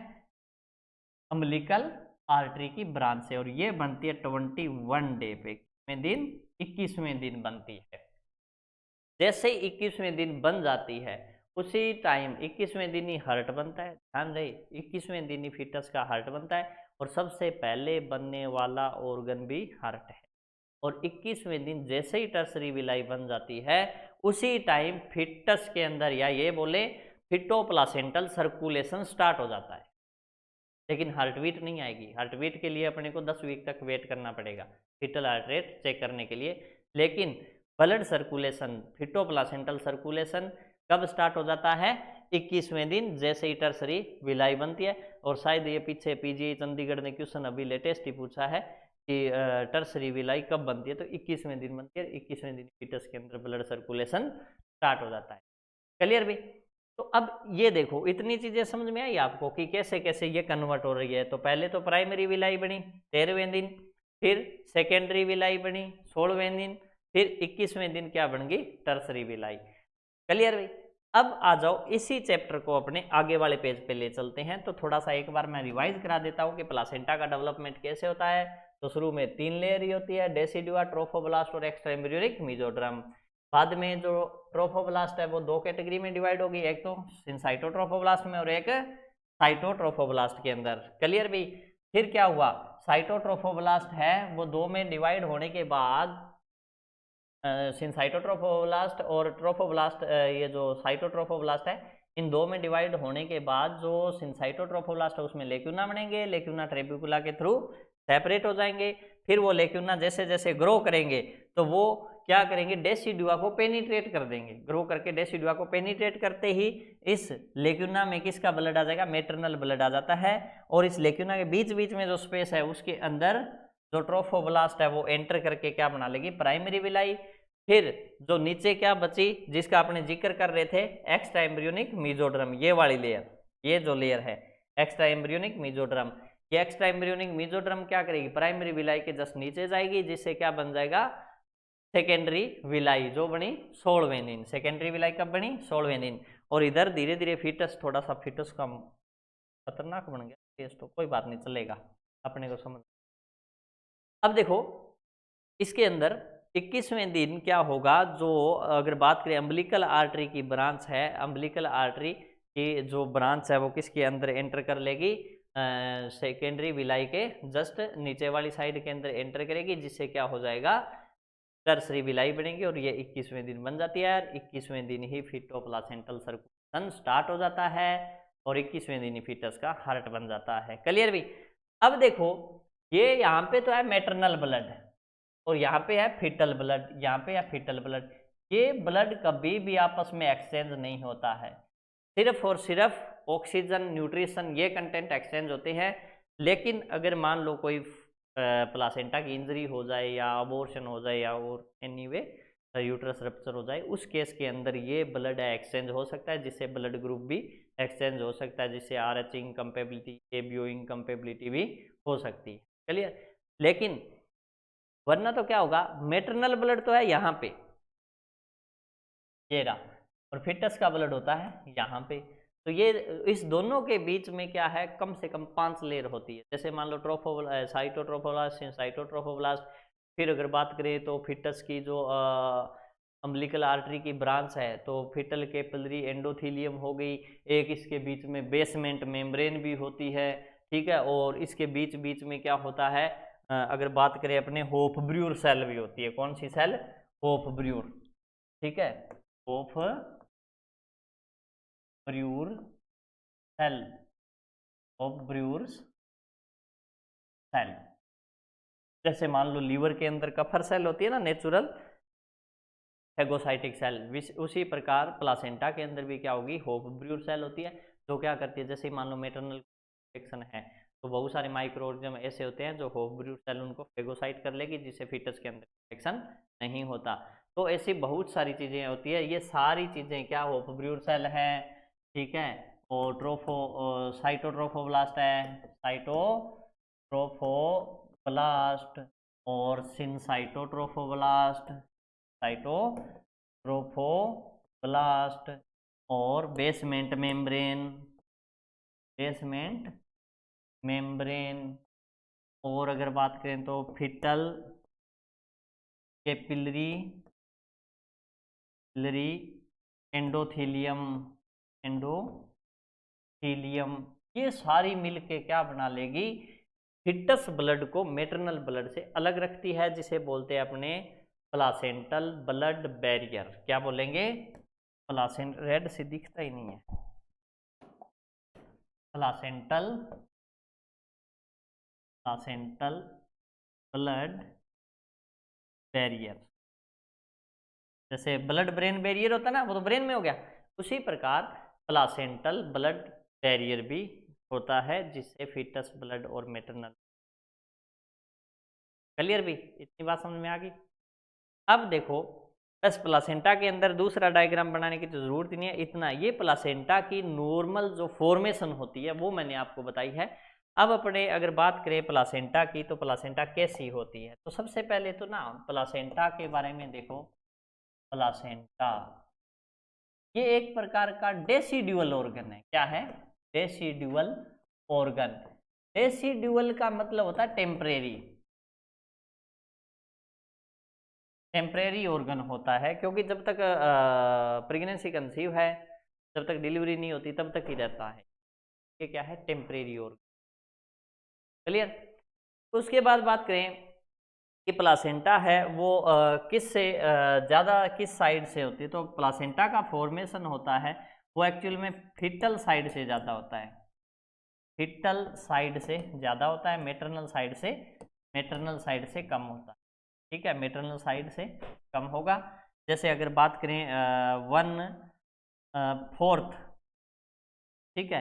अम्बिलिकल आर्टरी की ब्रांच से। और ये बनती है 21 डे पे। कितने दिन? 21वें दिन बनती है। जैसे 21वें दिन बन जाती है उसी टाइम 21वें दिन ही हार्ट बनता है। ध्यान रहे 21वें दिन ही फीटस का हार्ट बनता है। और सबसे पहले बनने वाला ऑर्गन भी हार्ट है। और 21वें दिन जैसे ही टर्सरी विलाई बन जाती है उसी टाइम फीटस के अंदर, या ये बोले फिटोप्लासेंटल सर्कुलेशन स्टार्ट हो जाता है। लेकिन हार्ट बीट नहीं आएगी। हार्ट बीट के लिए अपने को 10 वीक तक वेट करना पड़ेगा फीटल हार्ट रेट चेक करने के लिए। लेकिन ब्लड सर्कुलेशन, फिटोप्लासेंटल सर्कुलेशन कब स्टार्ट हो जाता है? 21वें दिन जैसे ही टर्सरी विलाई बनती है। और शायद ये पीछे पीजी चंडीगढ़ ने क्वेश्चन अभी लेटेस्ट ही पूछा है कि टर्सरी विलाई कब बनती है? तो 21वें दिन बनती है। 21वें दिन फीटस के अंदर ब्लड सर्कुलेशन स्टार्ट हो जाता है। क्लियर भी? तो अब ये देखो इतनी चीजें समझ में आई आपको कि कैसे कैसे ये कन्वर्ट हो रही है। तो पहले तो प्राइमरी विलाई बनी 13वें दिन, फिर सेकेंडरी विलाई बनी 16वें दिन, फिर 21वें दिन क्या बन गई? Tertiary villi. क्लियर भाई? अब आ जाओ इसी चैप्टर को अपने आगे वाले पेज पे ले चलते हैं। तो थोड़ा सा एक बार मैं रिवाइज करा देता हूँ कि प्लासेंटा का डेवलपमेंट कैसे होता है। तो शुरू में 3 लेयर ही होती है, डेसिडुआ, ट्रोफोब्लास्ट और एक्स्ट्रा एम्ब्रियोनिक मेसोडर्म। बाद में जो ट्रोफोब्लास्ट है वो 2 कैटेगरी में डिवाइड होगी, एक तो साइटोट्रोफोब्लास्ट में और एक साइटोट्रोफोब्लास्ट के अंदर। क्लियर भी? फिर क्या हुआ? साइटोट्रोफोब्लास्ट है वो 2 में डिवाइड होने के बाद साइटोट्रोफोब्लास्ट और ट्रोफोब्लास्ट, ये जो साइटोट्रोफोब्लास्ट है इन 2 में डिवाइड होने के बाद जो साइटोट्रोफोब्लास्ट है उसमें लेक्यूना बनेंगे। लेक्यूना ट्रेबिकुला के थ्रू सेपरेट हो जाएंगे। फिर वो लेक्यूना जैसे जैसे ग्रो करेंगे तो वो क्या करेंगे, डेसिडुआ को पेनिट्रेट कर देंगे, ग्रो करके डेसिडुआ को पेनिट्रेट करते ही इस लेक्यूना में किसका ब्लड आ जाएगा, मैटरनल ब्लड आ जाता है। और इस लेक्यूना के बीच बीच में जो स्पेस है उसके अंदर जो ट्रोफोब्लास्ट है वो एंटर करके क्या बना लेगी, प्राइमरी विलाई। फिर जो नीचे क्या बची, जिसका आपने जिक्र कर रहे थे, एक्स्ट्रा एम्ब्रियोनिक मेसोडर्म, ये वाली लेयर, ये जो लेयर है एक्स्ट्रा एम्ब्रियोनिक मेसोडर्म, ये एक्स्ट्रा एम्ब्रियोनिक मेसोडर्म क्या करेगी, प्राइमरी विलाई के जस्ट नीचे जाएगी, जिससे क्या बन जाएगा, सेकेंडरी विलाई, जो बनी 16वें दिन। सेकेंडरी विलाई कब बनी, 16वें दिन। और इधर धीरे धीरे फीटस, थोड़ा सा फीटस का खतरनाक बन गया केस, तो कोई बात नहीं, चलेगा, अपने को समझ। अब देखो इसके अंदर 21वें दिन क्या होगा, जो अगर बात करें अम्बिलिकल आर्टरी की ब्रांच है, अम्बिलिकल आर्टरी की जो ब्रांच है वो किसके अंदर एंटर कर लेगी, सेकेंडरी विलाई के जस्ट नीचे वाली साइड के अंदर एंटर करेगी, जिससे क्या हो जाएगा, टर्सरी विलाई बनेगी। और ये 21वें दिन बन जाती है यार, 21वें दिन ही फीटोप्लासेंटल सर्कुलेशन स्टार्ट हो जाता है और 21वें दिन ही फीटस का हार्ट बन जाता है। क्लियर भी। अब देखो ये यहाँ पे तो है मैटरनल ब्लड और यहाँ पे है फीटल ब्लड, यहाँ पे है फीटल ब्लड। ये ब्लड कभी भी आपस में एक्सचेंज नहीं होता है, सिर्फ और सिर्फ ऑक्सीजन, न्यूट्रिशन, ये कंटेंट एक्सचेंज होते हैं। लेकिन अगर मान लो कोई प्लासेंटा की इंजरी हो जाए या अबॉर्शन हो जाए या और एनीवे यूट्रस रप्चर हो जाए, उस केस के अंदर ये ब्लड एक्सचेंज हो सकता है, जिससे ब्लड ग्रुप भी एक्सचेंज हो सकता है, जिससे RH इनकम्पेबिलिटी, ABO इनकम्पेबिलिटी भी हो सकती है। क्लियर। लेकिन वरना तो क्या होगा, मैटरनल ब्लड तो है यहाँ पे, ये रहा, और फिटस का ब्लड होता है यहाँ पे। तो ये इस दोनों के बीच में क्या है, कम से कम 5 लेयर होती है। जैसे मान लो साइटोट्रोफोब्लास्ट, साइटोट्रोफोब्लास्ट, फिर अगर बात करें तो फिटस की जो अम्बिलिकल आर्टरी की ब्रांच है, तो फिटल कैपिलरी एंडोथीलियम हो गई एक, इसके बीच में बेसमेंट मेम्ब्रेन भी होती है, ठीक है। और इसके बीच बीच में क्या होता है, अगर बात करें अपने होफ ब्र्यूर सेल भी होती है। कौन सी सेल, होफ ब्र्यूर, ठीक है, होफ ब्र्यूर सेल, होफ ब्र्यूर सेल। जैसे मान लो लीवर के अंदर कफर सेल होती है ना, नेचुरल फेगोसाइटिक सेल, उसी प्रकार प्लासेंटा के अंदर भी क्या होगी, होफ ब्र्यूर सेल होती है, जो क्या करती है, जैसे मान लो मैटरनल इन्फेक्शन है तो बहुत सारे माइक्रो ऑर्गेनिज्म ऐसे होते हैं जो होफ ब्र्यूर सेल उनको फेगोसाइट कर लेगी, जिससे फीटस के अंदर इन्फेक्शन नहीं होता। तो ऐसी बहुत सारी चीज़ें होती है, ये सारी चीज़ें क्या होफ ब्र्यूर सेल है, ठीक है। और साइटोट्रोफोब्लास्ट है, साइटोट्रोफोब्लास्ट, और सिनसाइटोट्रोफोब्लास्ट, साइटोट्रोफोब्लास्ट, और बेसमेंट मेम्ब्रेन, बेसमेंट मेम्ब्रेन। और अगर बात करें तो फिटल कैपिलरी एंडोथीलियम, ये सारी मिलके क्या बना लेगी, फिटस ब्लड को मैटरनल ब्लड से अलग रखती है, जिसे बोलते हैं अपने प्लासेंटल ब्लड बैरियर। क्या बोलेंगे, रेड से दिखता ही नहीं है, प्लासेंटल ब्लड बैरियर। जैसे ब्लड ब्रेन बैरियर होता है ना, वो तो ब्रेन में हो गया, उसी प्रकार प्लासेंटल ब्लड बैरियर भी होता है, जिससे फीटस ब्लड और मैटरनल। क्लियर भी, इतनी बात समझ में आ गई। अब देखो बस प्लासेंटा के अंदर दूसरा डायग्राम बनाने की तो जरूरत ही नहीं है, इतना ये प्लासेंटा की नॉर्मल जो फॉर्मेशन होती है वो मैंने आपको बताई है। अब अपने अगर बात करें प्लासेंटा की, तो प्लासेंटा कैसी होती है, तो सबसे पहले तो ना प्लासेंटा के बारे में देखो। प्लासेंटा ये एक प्रकार का डेसिडुअल ऑर्गन है। क्या है, डेसिडुअल ऑर्गन। डेसिडुअल का मतलब होता है टेम्परेरी ऑर्गन होता है, क्योंकि जब तक प्रेगनेंसी कंसीव है, जब तक डिलीवरी नहीं होती तब तक ही रहता है। ये क्या है, टेम्परेरी ऑर्गन। क्लियर। तो उसके बाद बात करें कि प्लासेंटा है वो किस से ज़्यादा किस साइड से होती है, तो प्लासेंटा का फॉर्मेशन होता है वो एक्चुअल में फिटल साइड से ज़्यादा होता है, फिटल साइड से ज़्यादा होता है, मैटरनल साइड से कम होता है। ठीक है, मेटरनल साइड से कम होगा। जैसे अगर बात करें 1/4, ठीक है,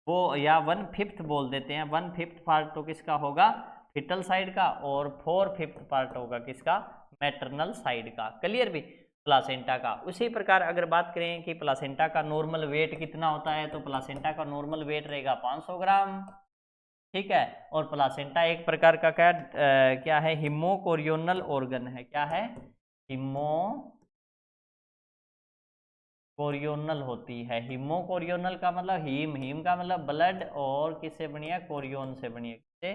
वो या 1/5 बोल देते हैं, 1/5 पार्ट तो किसका होगा, फिटल साइड का, और 4/5 पार्ट होगा किसका, मैटरनल साइड का। क्लियर भी, प्लासेंटा का। उसी प्रकार अगर बात करें कि प्लासेंटा का नॉर्मल वेट कितना होता है, तो प्लासेंटा का नॉर्मल वेट रहेगा 500 ग्राम, ठीक है। और प्लासेंटा एक प्रकार का क्या है, हिमोकोरियोनल ऑर्गन है। क्या है, हिमोकोरियोनल होती है। हिमोकोरियोनल का मतलब हीम का मतलब ब्लड, और किससे बनी है, कोरियोन से बनी है, किससे,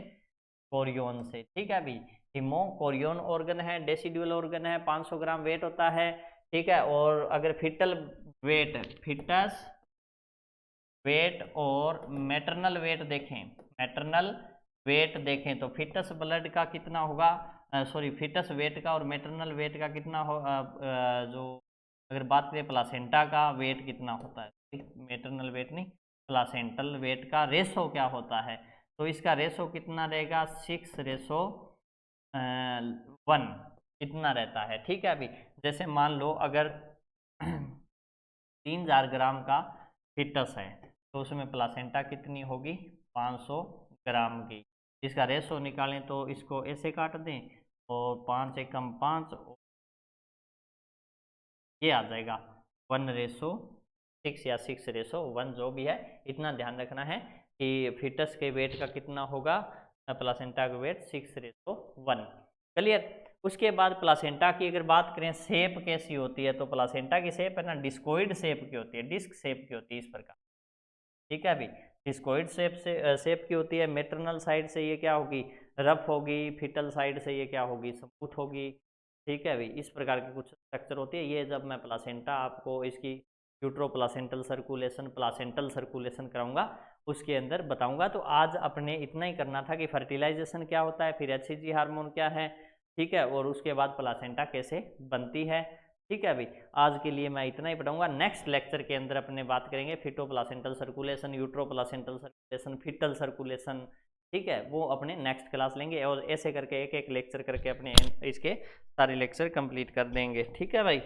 कोरियोन से, ठीक है अभी। हिमोकोरियोन ऑर्गन है, डेसिडुअल ऑर्गन है, 500 ग्राम वेट होता है, ठीक है। और अगर फिटस वेट और मैटरनल वेट देखें तो फिटस ब्लड का कितना होगा, सॉरी फिटस वेट का और मैटरनल वेट का कितना हो, जो अगर बात करें प्लासेंटा का वेट कितना होता है, मैटरनल वेट नहीं, प्लासेंटल वेट का रेशो क्या होता है, तो इसका रेशो कितना रहेगा, 6:1 इतना रहता है, ठीक है अभी। जैसे मान लो अगर 3000 ग्राम का फिटस है, तो उसमें प्लासेंटा कितनी होगी, 500 ग्राम की। इसका रेशो निकालें तो इसको ऐसे काट दें, और 5 एकम 5, ये आ जाएगा 1:6 या 6:1, जो भी है। इतना ध्यान रखना है कि फिटस के वेट का कितना होगा, प्लासेंटा का वेट 6:1। क्लियर। उसके बाद प्लासेंटा की अगर बात करें शेप कैसी होती है, तो प्लासेंटा की शेप है ना, डिस्कोइड शेप की होती है, डिस्क शेप की होती है, इस प्रकार, ठीक है अभी। डिस्कोइड शेप की होती है। मैटरनल साइड से ये क्या होगी, रफ होगी, फिटल साइड से ये क्या होगी, स्मूथ होगी, ठीक है अभी। इस प्रकार की कुछ स्ट्रक्चर होती है। ये जब मैं प्लासेंटा आपको इसकी यूट्रो प्लासेंटल सर्कुलेशन कराऊंगा, उसके अंदर बताऊंगा। तो आज अपने इतना ही करना था कि फर्टिलाइजेशन क्या होता है, फिर एचसीजी हार्मोन क्या है, ठीक है, और उसके बाद प्लासेंटा कैसे बनती है, ठीक है अभी। आज के लिए मैं इतना ही पढ़ाऊंगा। नेक्स्ट लेक्चर के अंदर अपने बात करेंगे feto placental circulation, utero placental circulation, fetal circulation, ठीक है, वो अपने नेक्स्ट क्लास लेंगे। और ऐसे करके एक एक लेक्चर करके अपने इसके सारे लेक्चर कंप्लीट कर देंगे, ठीक है भाई।